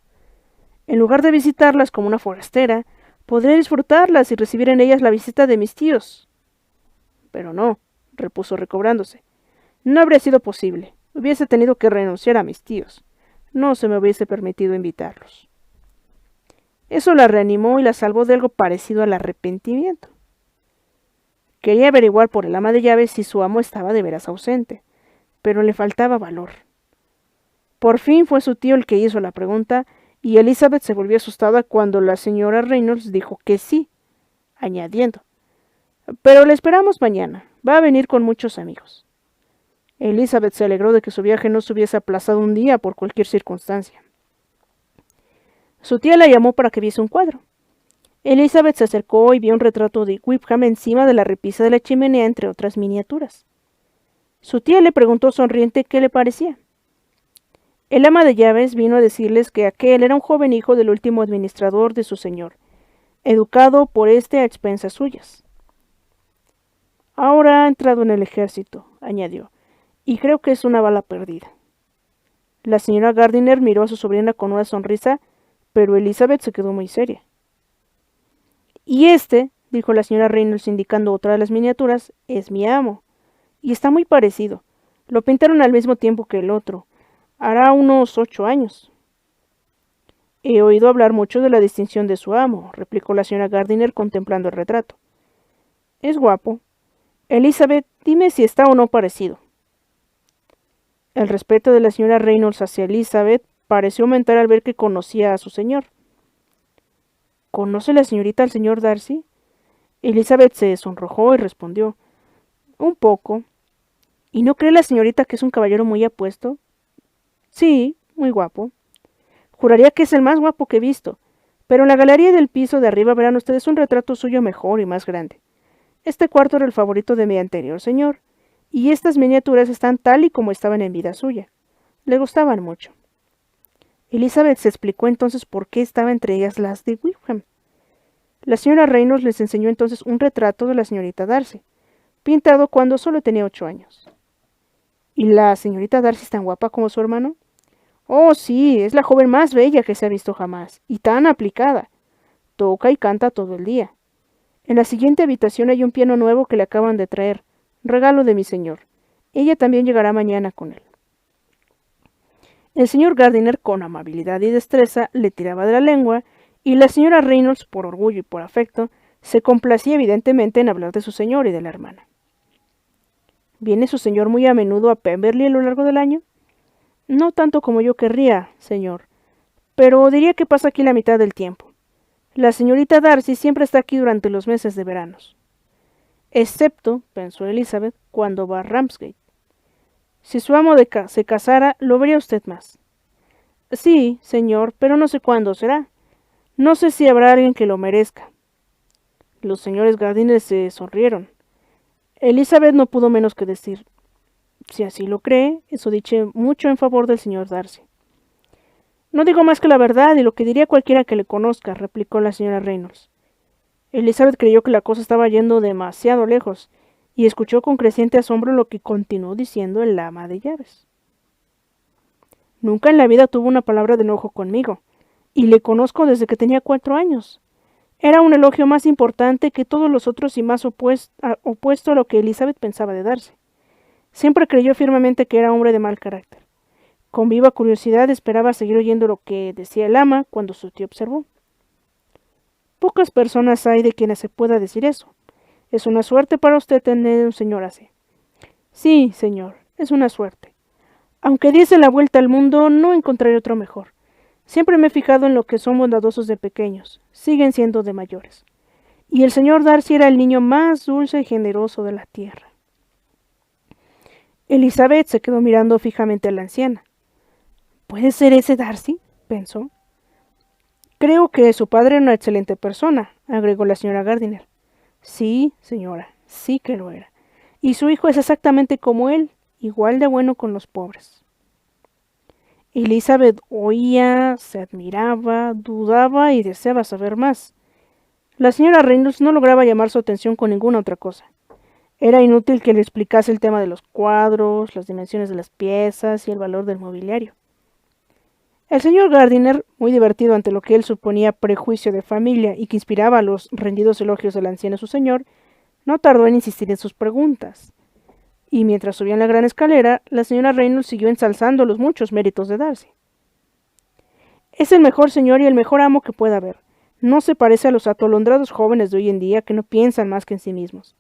En lugar de visitarlas como una forastera, podría disfrutarlas y recibir en ellas la visita de mis tíos. Pero no, repuso recobrándose. No habría sido posible. Hubiese tenido que renunciar a mis tíos. No se me hubiese permitido invitarlos. Eso la reanimó y la salvó de algo parecido al arrepentimiento. Quería averiguar por el ama de llaves si su amo estaba de veras ausente, pero le faltaba valor. Por fin fue su tío el que hizo la pregunta, y Elizabeth se volvió asustada cuando la señora Reynolds dijo que sí, añadiendo: «Pero le esperamos mañana. Va a venir con muchos amigos». Elizabeth se alegró de que su viaje no se hubiese aplazado un día por cualquier circunstancia. Su tía la llamó para que viese un cuadro. Elizabeth se acercó y vio un retrato de Wickham encima de la repisa de la chimenea entre otras miniaturas. Su tía le preguntó sonriente qué le parecía. El ama de llaves vino a decirles que aquel era un joven hijo del último administrador de su señor, educado por éste a expensas suyas. «Ahora ha entrado en el ejército», añadió, «y creo que es una bala perdida». La señora Gardiner miró a su sobrina con una sonrisa, pero Elizabeth se quedó muy seria. «Y este», dijo la señora Reynolds indicando otra de las miniaturas, «es mi amo, y está muy parecido. Lo pintaron al mismo tiempo que el otro. Hará unos 8 años». «He oído hablar mucho de la distinción de su amo», replicó la señora Gardiner contemplando el retrato. «Es guapo. Elizabeth, dime si está o no parecido». El respeto de la señora Reynolds hacia Elizabeth pareció aumentar al ver que conocía a su señor. «¿Conoce la señorita al señor Darcy?». Elizabeth se sonrojó y respondió: «Un poco». «¿Y no cree la señorita que es un caballero muy apuesto?». «Sí, muy guapo». «Juraría que es el más guapo que he visto, pero en la galería del piso de arriba verán ustedes un retrato suyo mejor y más grande. Este cuarto era el favorito de mi anterior señor, y estas miniaturas están tal y como estaban en vida suya. Le gustaban mucho». Elizabeth se explicó entonces por qué estaba entre ellas las de Wickham. La señora Reynolds les enseñó entonces un retrato de la señorita Darcy, pintado cuando solo tenía 8 años. «¿Y la señorita Darcy es tan guapa como su hermano?». «Oh, sí, es la joven más bella que se ha visto jamás, y tan aplicada. Toca y canta todo el día. En la siguiente habitación hay un piano nuevo que le acaban de traer, regalo de mi señor. Ella también llegará mañana con él». El señor Gardiner, con amabilidad y destreza, le tiraba de la lengua, y la señora Reynolds, por orgullo y por afecto, se complacía evidentemente en hablar de su señor y de la hermana. «¿Viene su señor muy a menudo a Pemberley a lo largo del año?». «No tanto como yo querría, señor, pero diría que pasa aquí la mitad del tiempo. La señorita Darcy siempre está aquí durante los meses de veranos. Excepto», pensó Elizabeth, «cuando va a Ramsgate. Si su amo se casara, lo vería usted más». «Sí, señor, pero no sé cuándo será. No sé si habrá alguien que lo merezca». Los señores Gardiner se sonrieron. Elizabeth no pudo menos que decir: «Si así lo cree, eso dice mucho en favor del señor Darcy». «No digo más que la verdad y lo que diría cualquiera que le conozca», replicó la señora Reynolds. Elizabeth creyó que la cosa estaba yendo demasiado lejos, y escuchó con creciente asombro lo que continuó diciendo el ama de llaves. «Nunca en la vida tuvo una palabra de enojo conmigo, y le conozco desde que tenía 4 años. Era un elogio más importante que todos los otros y más opuesto a lo que Elizabeth pensaba de Darcy. Siempre creyó firmemente que era hombre de mal carácter. Con viva curiosidad esperaba seguir oyendo lo que decía el ama cuando su tío observó: «Pocas personas hay de quienes se pueda decir eso. Es una suerte para usted tener un señor así». «Sí, señor, es una suerte. Aunque diese la vuelta al mundo, no encontraré otro mejor. Siempre me he fijado en lo que son bondadosos de pequeños, siguen siendo de mayores. Y el señor Darcy era el niño más dulce y generoso de la tierra». Elizabeth se quedó mirando fijamente a la anciana. «¿Puede ser ese Darcy?», pensó. «Creo que su padre era una excelente persona», agregó la señora Gardiner. «Sí, señora, sí que lo era. Y su hijo es exactamente como él, igual de bueno con los pobres». Elizabeth oía, se admiraba, dudaba y deseaba saber más. La señora Reynolds no lograba llamar su atención con ninguna otra cosa. Era inútil que le explicase el tema de los cuadros, las dimensiones de las piezas y el valor del mobiliario. El señor Gardiner, muy divertido ante lo que él suponía prejuicio de familia y que inspiraba los rendidos elogios del anciano su señor, no tardó en insistir en sus preguntas. Y mientras subían la gran escalera, la señora Reynolds siguió ensalzando los muchos méritos de Darcy. «Es el mejor señor y el mejor amo que pueda haber. No se parece a los atolondrados jóvenes de hoy en día que no piensan más que en sí mismos.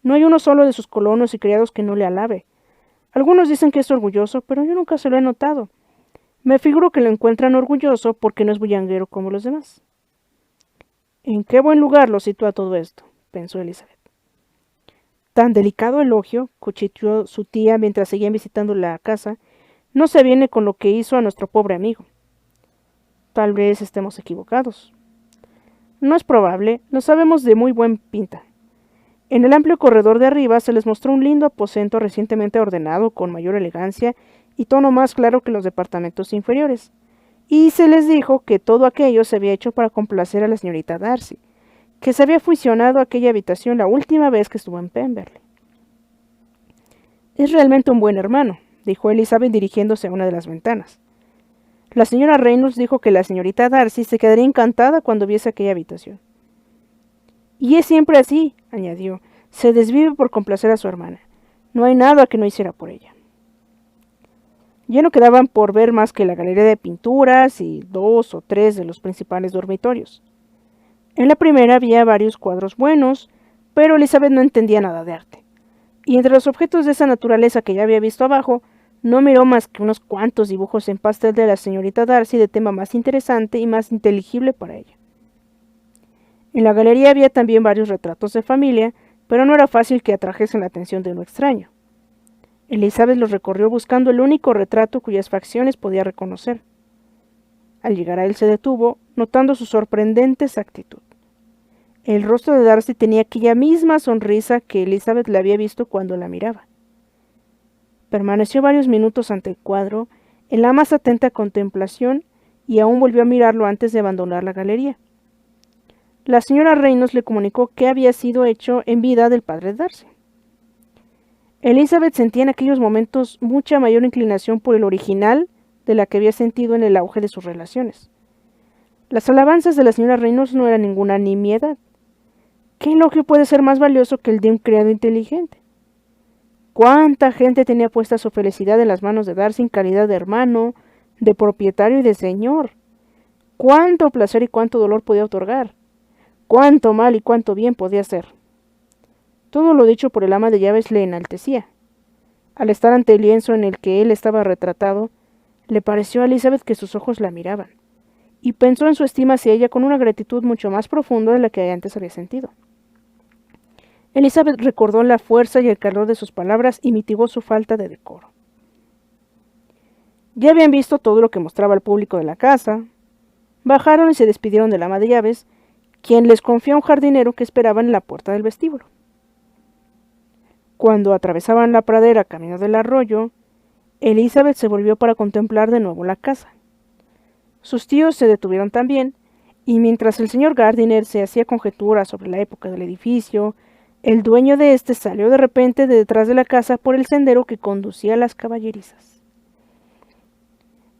No hay uno solo de sus colonos y criados que no le alabe. Algunos dicen que es orgulloso, pero yo nunca se lo he notado. Me figuro que lo encuentran orgulloso porque no es bullanguero como los demás». ¿En qué buen lugar lo sitúa todo esto?, pensó Elizabeth. Tan delicado elogio, cuchicheó su tía mientras seguían visitando la casa, no se viene con lo que hizo a nuestro pobre amigo. Tal vez estemos equivocados. No es probable, lo sabemos de muy buen pinta. En el amplio corredor de arriba se les mostró un lindo aposento recientemente ordenado con mayor elegancia y tono más claro que los departamentos inferiores, y se les dijo que todo aquello se había hecho para complacer a la señorita Darcy, que se había fusionado a aquella habitación la última vez que estuvo en Pemberley. Es realmente un buen hermano, dijo Elizabeth dirigiéndose a una de las ventanas. La señora Reynolds dijo que la señorita Darcy se quedaría encantada cuando viese aquella habitación. Y es siempre así, añadió, se desvive por complacer a su hermana. No hay nada que no hiciera por ella. Ya no quedaban por ver más que la galería de pinturas y 2 o 3 de los principales dormitorios. En la primera había varios cuadros buenos, pero Elizabeth no entendía nada de arte. Y entre los objetos de esa naturaleza que ya había visto abajo, no miró más que unos cuantos dibujos en pastel de la señorita Darcy de tema más interesante y más inteligible para ella. En la galería había también varios retratos de familia, pero no era fácil que atrajesen la atención de uno extraño. Elizabeth los recorrió buscando el único retrato cuyas facciones podía reconocer. Al llegar a él se detuvo, notando su sorprendente exactitud. El rostro de Darcy tenía aquella misma sonrisa que Elizabeth le había visto cuando la miraba. Permaneció varios minutos ante el cuadro, en la más atenta contemplación, y aún volvió a mirarlo antes de abandonar la galería. La señora Reynolds le comunicó qué había sido hecho en vida del padre de Darcy. Elizabeth sentía en aquellos momentos mucha mayor inclinación por el original de la que había sentido en el auge de sus relaciones. Las alabanzas de la señora Reynolds no eran ninguna nimiedad. ¿Qué elogio puede ser más valioso que el de un criado inteligente? ¿Cuánta gente tenía puesta su felicidad en las manos de Darcy en calidad de hermano, de propietario y de señor? ¿Cuánto placer y cuánto dolor podía otorgar? ¿Cuánto mal y cuánto bien podía hacer? Todo lo dicho por el ama de llaves le enaltecía. Al estar ante el lienzo en el que él estaba retratado, le pareció a Elizabeth que sus ojos la miraban, y pensó en su estima hacia ella con una gratitud mucho más profunda de la que antes había sentido. Elizabeth recordó la fuerza y el calor de sus palabras y mitigó su falta de decoro. Ya habían visto todo lo que mostraba al público de la casa. Bajaron y se despidieron del ama de llaves, quien les confió a un jardinero que esperaba en la puerta del vestíbulo. Cuando atravesaban la pradera camino del arroyo, Elizabeth se volvió para contemplar de nuevo la casa. Sus tíos se detuvieron también, y mientras el señor Gardiner se hacía conjeturas sobre la época del edificio, el dueño de éste salió de repente de detrás de la casa por el sendero que conducía a las caballerizas.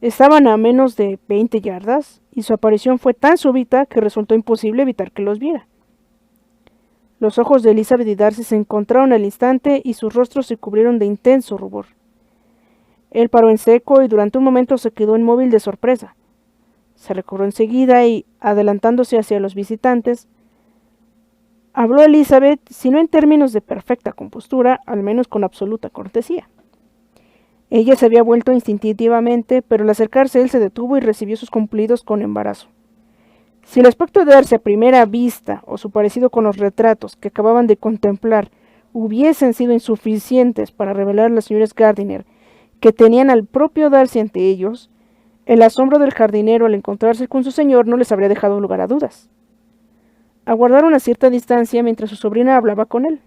Estaban a menos de 20 yardas, y su aparición fue tan súbita que resultó imposible evitar que los viera. Los ojos de Elizabeth y Darcy se encontraron al instante y sus rostros se cubrieron de intenso rubor. Él paró en seco y durante un momento se quedó inmóvil de sorpresa. Se recobró enseguida y, adelantándose hacia los visitantes, habló a Elizabeth, si no en términos de perfecta compostura, al menos con absoluta cortesía. Ella se había vuelto instintivamente, pero al acercarse él se detuvo y recibió sus cumplidos con embarazo. Si el aspecto de Darcy a primera vista, o su parecido con los retratos que acababan de contemplar, hubiesen sido insuficientes para revelar a los señores Gardiner que tenían al propio Darcy ante ellos, el asombro del jardinero al encontrarse con su señor no les habría dejado lugar a dudas. Aguardaron a cierta distancia mientras su sobrina hablaba con él.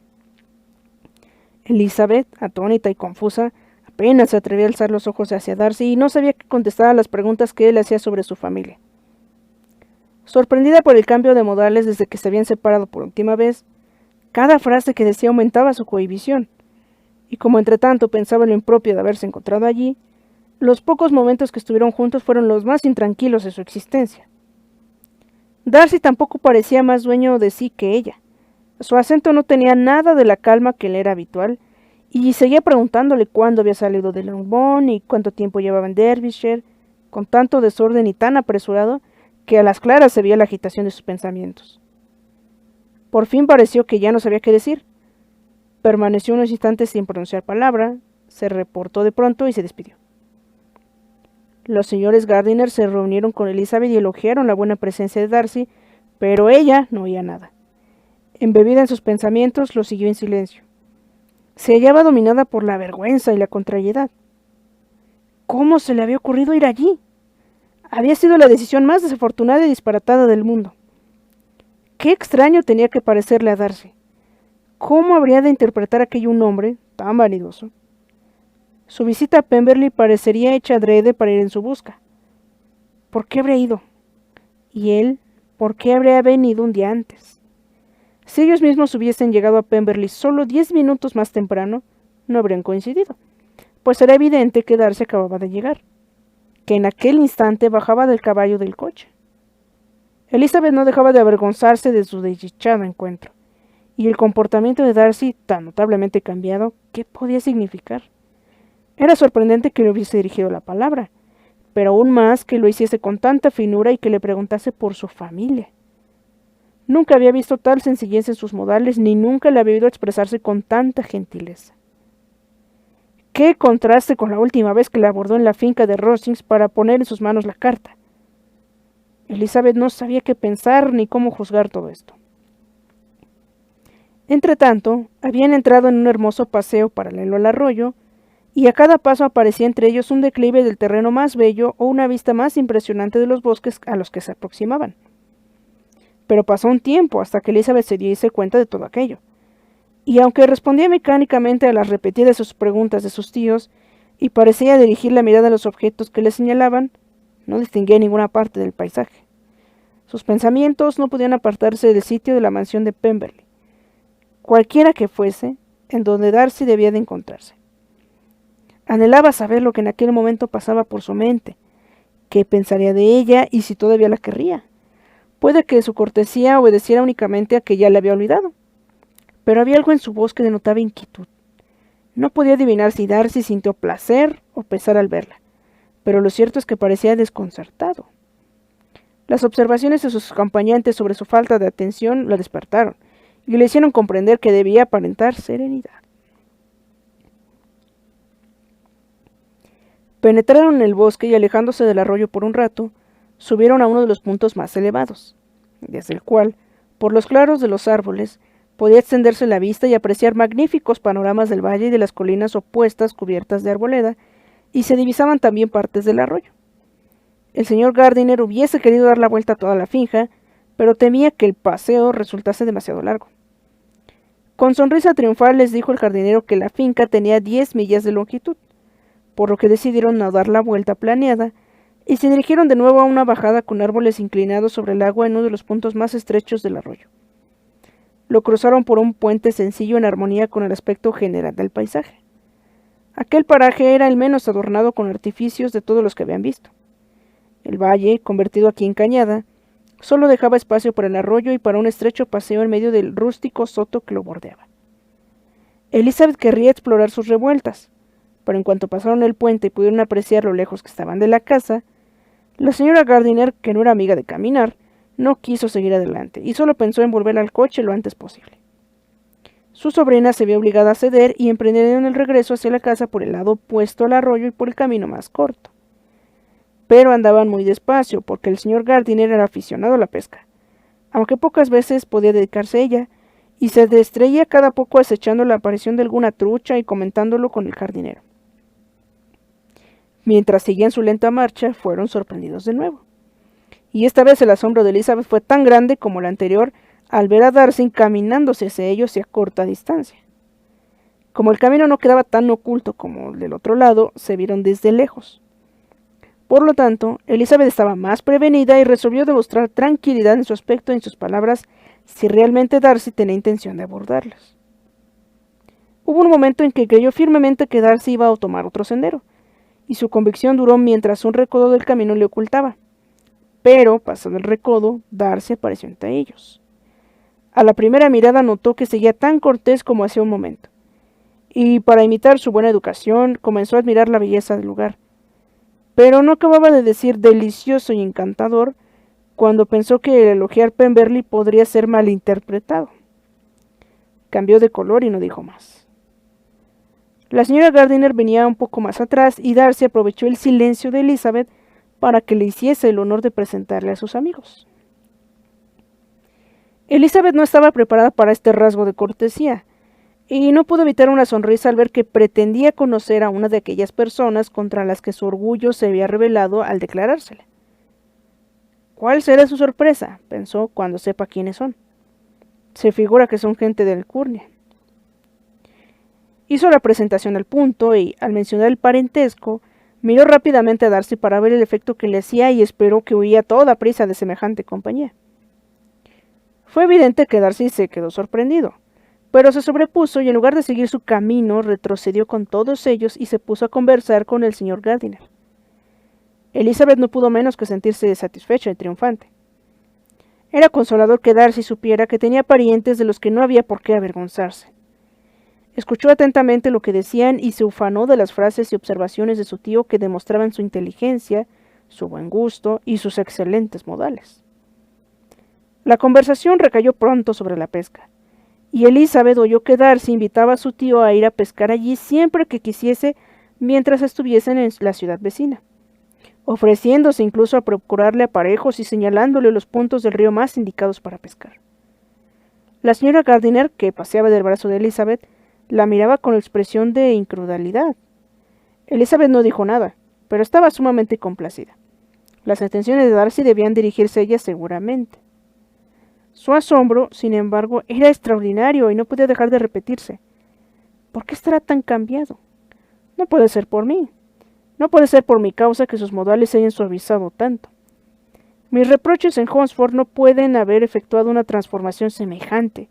Elizabeth, atónita y confusa, apenas se atrevía a alzar los ojos hacia Darcy y no sabía qué contestar a las preguntas que él hacía sobre su familia. Sorprendida por el cambio de modales desde que se habían separado por última vez, cada frase que decía aumentaba su cohibición, y como entretanto pensaba en lo impropio de haberse encontrado allí, los pocos momentos que estuvieron juntos fueron los más intranquilos de su existencia. Darcy tampoco parecía más dueño de sí que ella. Su acento no tenía nada de la calma que le era habitual, y seguía preguntándole cuándo había salido de Longbourn y cuánto tiempo llevaba en Derbyshire, con tanto desorden y tan apresurado, que a las claras se veía la agitación de sus pensamientos. Por fin pareció que ya no sabía qué decir. Permaneció unos instantes sin pronunciar palabra, se reportó de pronto y se despidió. Los señores Gardiner se reunieron con Elizabeth y elogiaron la buena presencia de Darcy, Pero ella no oía nada. Embebida en sus pensamientos, lo siguió en silencio. Se hallaba dominada por la vergüenza y la contrariedad. ¿Cómo se le había ocurrido ir allí? Había sido la decisión más desafortunada y disparatada del mundo. Qué extraño tenía que parecerle a Darcy. ¿Cómo habría de interpretar aquello un hombre tan vanidoso? Su visita a Pemberley parecería hecha adrede para ir en su busca. ¿Por qué habría ido? ¿Y él? ¿Por qué habría venido un día antes? Si ellos mismos hubiesen llegado a Pemberley solo 10 minutos más temprano, no habrían coincidido, pues era evidente que Darcy acababa de llegar, que en aquel instante bajaba del caballo del coche. Elizabeth no dejaba de avergonzarse de su desdichado encuentro, y el comportamiento de Darcy, tan notablemente cambiado, ¿qué podía significar? Era sorprendente que le hubiese dirigido la palabra, pero aún más que lo hiciese con tanta finura y que le preguntase por su familia. Nunca había visto tal sencillez en sus modales, ni nunca le había oído expresarse con tanta gentileza. ¡Qué contraste con la última vez que la abordó en la finca de Rosings para poner en sus manos la carta! Elizabeth no sabía qué pensar ni cómo juzgar todo esto. Entretanto, habían entrado en un hermoso paseo paralelo al arroyo, y a cada paso aparecía entre ellos un declive del terreno más bello o una vista más impresionante de los bosques a los que se aproximaban. Pero pasó un tiempo hasta que Elizabeth se diese cuenta de todo aquello, y aunque respondía mecánicamente a las repetidas sus preguntas de sus tíos, y parecía dirigir la mirada a los objetos que le señalaban, no distinguía ninguna parte del paisaje. Sus pensamientos no podían apartarse del sitio de la mansión de Pemberley, cualquiera que fuese, en donde Darcy debía de encontrarse. Anhelaba saber lo que en aquel momento pasaba por su mente, qué pensaría de ella y si todavía la querría. Puede que su cortesía obedeciera únicamente a que ya le había olvidado, pero había algo en su voz que denotaba inquietud. No podía adivinar si Darcy sintió placer o pesar al verla, pero lo cierto es que parecía desconcertado. Las observaciones de sus acompañantes sobre su falta de atención la despertaron y le hicieron comprender que debía aparentar serenidad. Penetraron en el bosque y, alejándose del arroyo por un rato, subieron a uno de los puntos más elevados, desde el cual, por los claros de los árboles, podía extenderse la vista y apreciar magníficos panoramas del valle y de las colinas opuestas cubiertas de arboleda, y se divisaban también partes del arroyo. El señor Gardiner hubiese querido dar la vuelta a toda la finca, pero temía que el paseo resultase demasiado largo. Con sonrisa triunfal les dijo el jardinero que la finca tenía 10 millas de longitud, por lo que decidieron no dar la vuelta planeada, y se dirigieron de nuevo a una bajada con árboles inclinados sobre el agua en uno de los puntos más estrechos del arroyo. Lo cruzaron por un puente sencillo en armonía con el aspecto general del paisaje. Aquel paraje era el menos adornado con artificios de todos los que habían visto. El valle, convertido aquí en cañada, solo dejaba espacio para el arroyo y para un estrecho paseo en medio del rústico soto que lo bordeaba. Elizabeth querría explorar sus revueltas, pero en cuanto pasaron el puente y pudieron apreciar lo lejos que estaban de la casa, la señora Gardiner, que no era amiga de caminar, no quiso seguir adelante y solo pensó en volver al coche lo antes posible. Su sobrina se vio obligada a ceder y emprendieron el regreso hacia la casa por el lado opuesto al arroyo y por el camino más corto. Pero andaban muy despacio porque el señor Gardiner era aficionado a la pesca, aunque pocas veces podía dedicarse a ella, y se distraía cada poco acechando la aparición de alguna trucha y comentándolo con el jardinero. Mientras seguían su lenta marcha, fueron sorprendidos de nuevo. Y esta vez el asombro de Elizabeth fue tan grande como la anterior al ver a Darcy caminándose hacia ellos y a corta distancia. Como el camino no quedaba tan oculto como el del otro lado, se vieron desde lejos. Por lo tanto, Elizabeth estaba más prevenida y resolvió demostrar tranquilidad en su aspecto y en sus palabras si realmente Darcy tenía intención de abordarlas. Hubo un momento en que creyó firmemente que Darcy iba a tomar otro sendero, y su convicción duró mientras un recodo del camino le ocultaba. Pero, pasado el recodo, Darcy apareció entre ellos. A la primera mirada notó que seguía tan cortés como hacía un momento, y para imitar su buena educación comenzó a admirar la belleza del lugar. Pero no acababa de decir delicioso y encantador cuando pensó que el elogiar Pemberley podría ser malinterpretado. Cambió de color y no dijo más. La señora Gardiner venía un poco más atrás y Darcy aprovechó el silencio de Elizabeth para que le hiciese el honor de presentarle a sus amigos. Elizabeth no estaba preparada para este rasgo de cortesía, y no pudo evitar una sonrisa al ver que pretendía conocer a una de aquellas personas contra las que su orgullo se había revelado al declarársela. ¿Cuál será su sorpresa?, pensó, cuando sepa quiénes son. Se figura que son gente de Alcurnia. Hizo la presentación al punto y, al mencionar el parentesco, miró rápidamente a Darcy para ver el efecto que le hacía y esperó que huía a toda prisa de semejante compañía. Fue evidente que Darcy se quedó sorprendido, pero se sobrepuso y en lugar de seguir su camino retrocedió con todos ellos y se puso a conversar con el señor Gardiner. Elizabeth no pudo menos que sentirse satisfecha y triunfante. Era consolador que Darcy supiera que tenía parientes de los que no había por qué avergonzarse. Escuchó atentamente lo que decían y se ufanó de las frases y observaciones de su tío que demostraban su inteligencia, su buen gusto y sus excelentes modales. La conversación recayó pronto sobre la pesca, y Elizabeth oyó que Darcy invitaba a su tío a ir a pescar allí siempre que quisiese mientras estuviesen en la ciudad vecina, ofreciéndose incluso a procurarle aparejos y señalándole los puntos del río más indicados para pescar. La señora Gardiner, que paseaba del brazo de Elizabeth, la miraba con expresión de incredulidad. Elizabeth no dijo nada, pero estaba sumamente complacida. Las intenciones de Darcy debían dirigirse a ella seguramente. Su asombro, sin embargo, era extraordinario y no podía dejar de repetirse. ¿Por qué estará tan cambiado? No puede ser por mí. No puede ser por mi causa que sus modales se hayan suavizado tanto. Mis reproches en Hunsford no pueden haber efectuado una transformación semejante.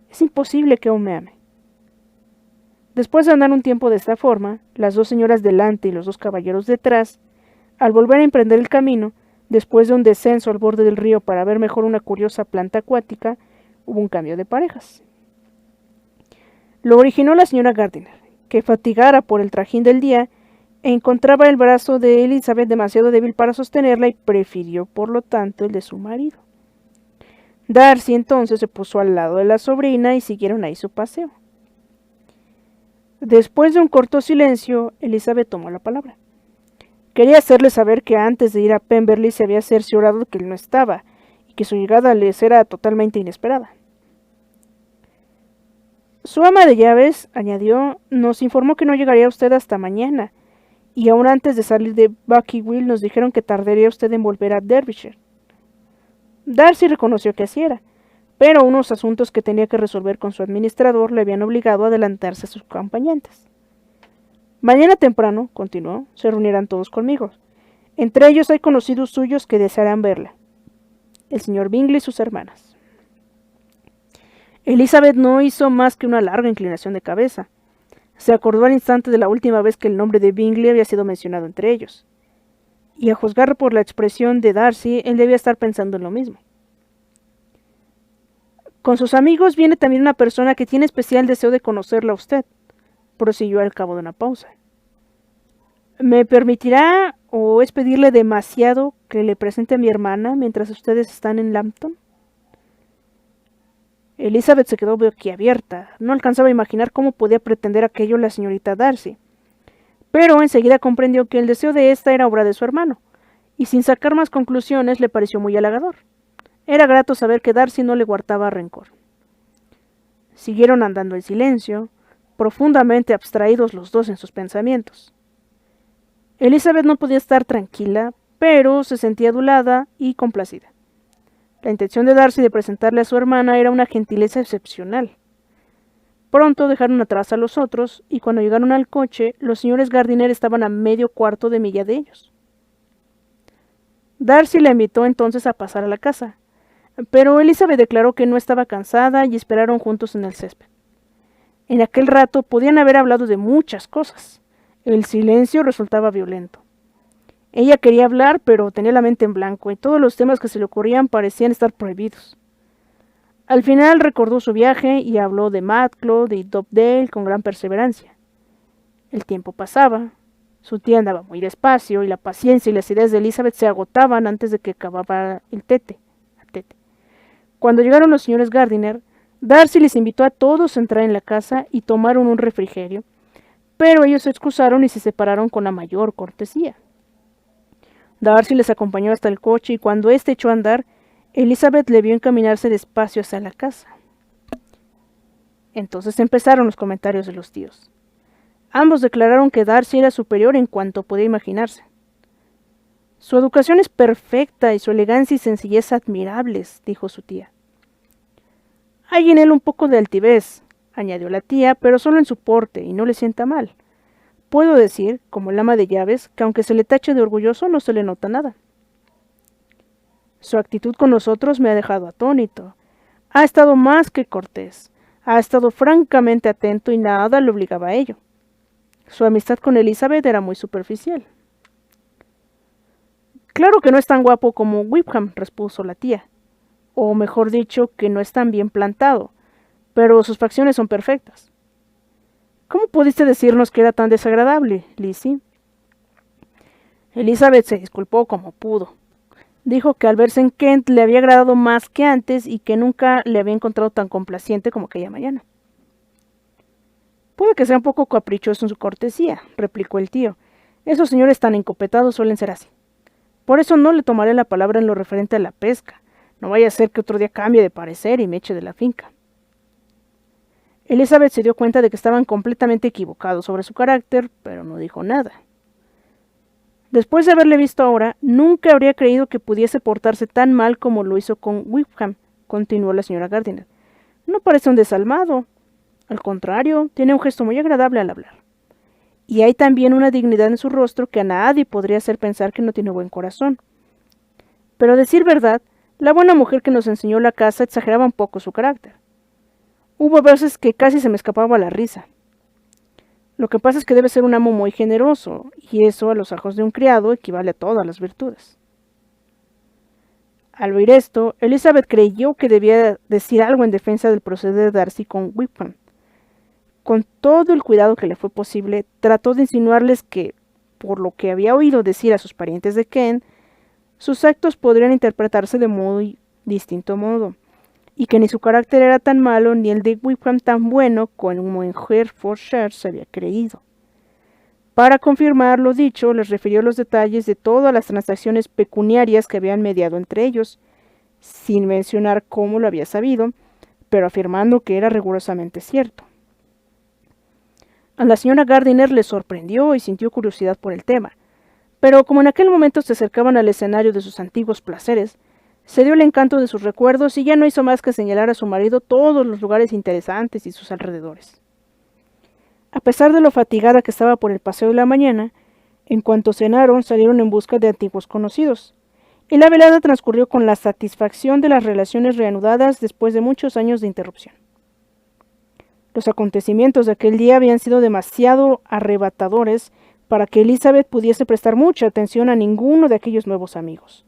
Es imposible que aún me ame. Después de andar un tiempo de esta forma, las dos señoras delante y los dos caballeros detrás, al volver a emprender el camino, después de un descenso al borde del río para ver mejor una curiosa planta acuática, hubo un cambio de parejas. Lo originó la señora Gardiner, que, fatigada por el trajín del día, encontraba el brazo de Elizabeth demasiado débil para sostenerla y prefirió, por lo tanto, el de su marido. Darcy entonces se puso al lado de la sobrina y siguieron ahí su paseo. Después de un corto silencio, Elizabeth tomó la palabra. Quería hacerle saber que antes de ir a Pemberley se había cerciorado que él no estaba, y que su llegada les era totalmente inesperada. Su ama de llaves, añadió, nos informó que no llegaría usted hasta mañana, y aún antes de salir de Buckyville nos dijeron que tardaría usted en volver a Derbyshire. Darcy reconoció que así era, pero unos asuntos que tenía que resolver con su administrador le habían obligado a adelantarse a sus acompañantes. Mañana temprano, continuó, se reunirán todos conmigo. Entre ellos hay conocidos suyos que desearán verla. El señor Bingley y sus hermanas. Elizabeth no hizo más que una larga inclinación de cabeza. Se acordó al instante de la última vez que el nombre de Bingley había sido mencionado entre ellos. Y a juzgar por la expresión de Darcy, él debía estar pensando en lo mismo. Con sus amigos viene también una persona que tiene especial deseo de conocerla a usted, prosiguió al cabo de una pausa. ¿Me permitirá o es pedirle demasiado que le presente a mi hermana mientras ustedes están en Lambton? Elizabeth se quedó boquiabierta. No alcanzaba a imaginar cómo podía pretender aquello la señorita Darcy. Pero enseguida comprendió que el deseo de ésta era obra de su hermano, y sin sacar más conclusiones le pareció muy halagador. Era grato saber que Darcy no le guardaba rencor. Siguieron andando en silencio, profundamente abstraídos los dos en sus pensamientos. Elizabeth no podía estar tranquila, pero se sentía adulada y complacida. La intención de Darcy de presentarle a su hermana era una gentileza excepcional. Pronto dejaron atrás a los otros, y cuando llegaron al coche, los señores Gardiner estaban a medio cuarto de milla de ellos. Darcy la invitó entonces a pasar a la casa, pero Elizabeth declaró que no estaba cansada y esperaron juntos en el césped. En aquel rato podían haber hablado de muchas cosas. El silencio resultaba violento. Ella quería hablar, pero tenía la mente en blanco, y todos los temas que se le ocurrían parecían estar prohibidos. Al final recordó su viaje y habló de Matclough y Dovedale con gran perseverancia. El tiempo pasaba, su tía andaba muy despacio, y la paciencia y las ideas de Elizabeth se agotaban antes de que acabara el tete. Cuando llegaron los señores Gardiner, Darcy les invitó a todos a entrar en la casa y tomaron un refrigerio, pero ellos se excusaron y se separaron con la mayor cortesía. Darcy les acompañó hasta el coche y cuando éste echó a andar, Elizabeth le vio encaminarse despacio hacia la casa. Entonces empezaron los comentarios de los tíos. Ambos declararon que Darcy era superior en cuanto podía imaginarse. Su educación es perfecta y su elegancia y sencillez admirables, dijo su tía. Hay en él un poco de altivez, añadió la tía, pero solo en su porte y no le sienta mal. Puedo decir, como el ama de llaves, que aunque se le tache de orgulloso no se le nota nada. Su actitud con nosotros me ha dejado atónito. Ha estado más que cortés. Ha estado francamente atento y nada le obligaba a ello. Su amistad con Elizabeth era muy superficial. Claro que no es tan guapo como Wickham, repuso la tía. O mejor dicho, que no es tan bien plantado, pero sus facciones son perfectas. ¿Cómo pudiste decirnos que era tan desagradable, Lizzie? Elizabeth se disculpó como pudo. Dijo que al verse en Kent le había agradado más que antes y que nunca le había encontrado tan complaciente como aquella mañana. Puede que sea un poco caprichoso en su cortesía, replicó el tío. Esos señores tan encopetados suelen ser así. Por eso no le tomaré la palabra en lo referente a la pesca. No vaya a ser que otro día cambie de parecer y me eche de la finca. Elizabeth se dio cuenta de que estaban completamente equivocados sobre su carácter, pero no dijo nada. Después de haberle visto ahora, nunca habría creído que pudiese portarse tan mal como lo hizo con Wickham, continuó la señora Gardiner. No parece un desalmado. Al contrario, tiene un gesto muy agradable al hablar. Y hay también una dignidad en su rostro que a nadie podría hacer pensar que no tiene buen corazón. Pero a decir verdad, la buena mujer que nos enseñó la casa exageraba un poco su carácter. Hubo veces que casi se me escapaba la risa. Lo que pasa es que debe ser un amo muy generoso, y eso a los ojos de un criado equivale a todas las virtudes. Al oír esto, Elizabeth creyó que debía decir algo en defensa del proceder de Darcy con Wickham. Con todo el cuidado que le fue posible, trató de insinuarles que, por lo que había oído decir a sus parientes de Kent, sus actos podrían interpretarse de muy distinto modo, y que ni su carácter era tan malo ni el de Wickham tan bueno como en Hertfordshire se había creído. Para confirmar lo dicho, les refirió los detalles de todas las transacciones pecuniarias que habían mediado entre ellos, sin mencionar cómo lo había sabido, pero afirmando que era rigurosamente cierto. A la señora Gardiner le sorprendió y sintió curiosidad por el tema, pero como en aquel momento se acercaban al escenario de sus antiguos placeres, se dio el encanto de sus recuerdos y ya no hizo más que señalar a su marido todos los lugares interesantes y sus alrededores. A pesar de lo fatigada que estaba por el paseo de la mañana, en cuanto cenaron salieron en busca de antiguos conocidos, y la velada transcurrió con la satisfacción de las relaciones reanudadas después de muchos años de interrupción. Los acontecimientos de aquel día habían sido demasiado arrebatadores para que Elizabeth pudiese prestar mucha atención a ninguno de aquellos nuevos amigos,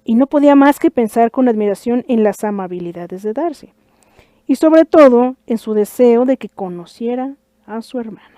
y no podía más que pensar con admiración en las amabilidades de Darcy, y sobre todo en su deseo de que conociera a su hermana.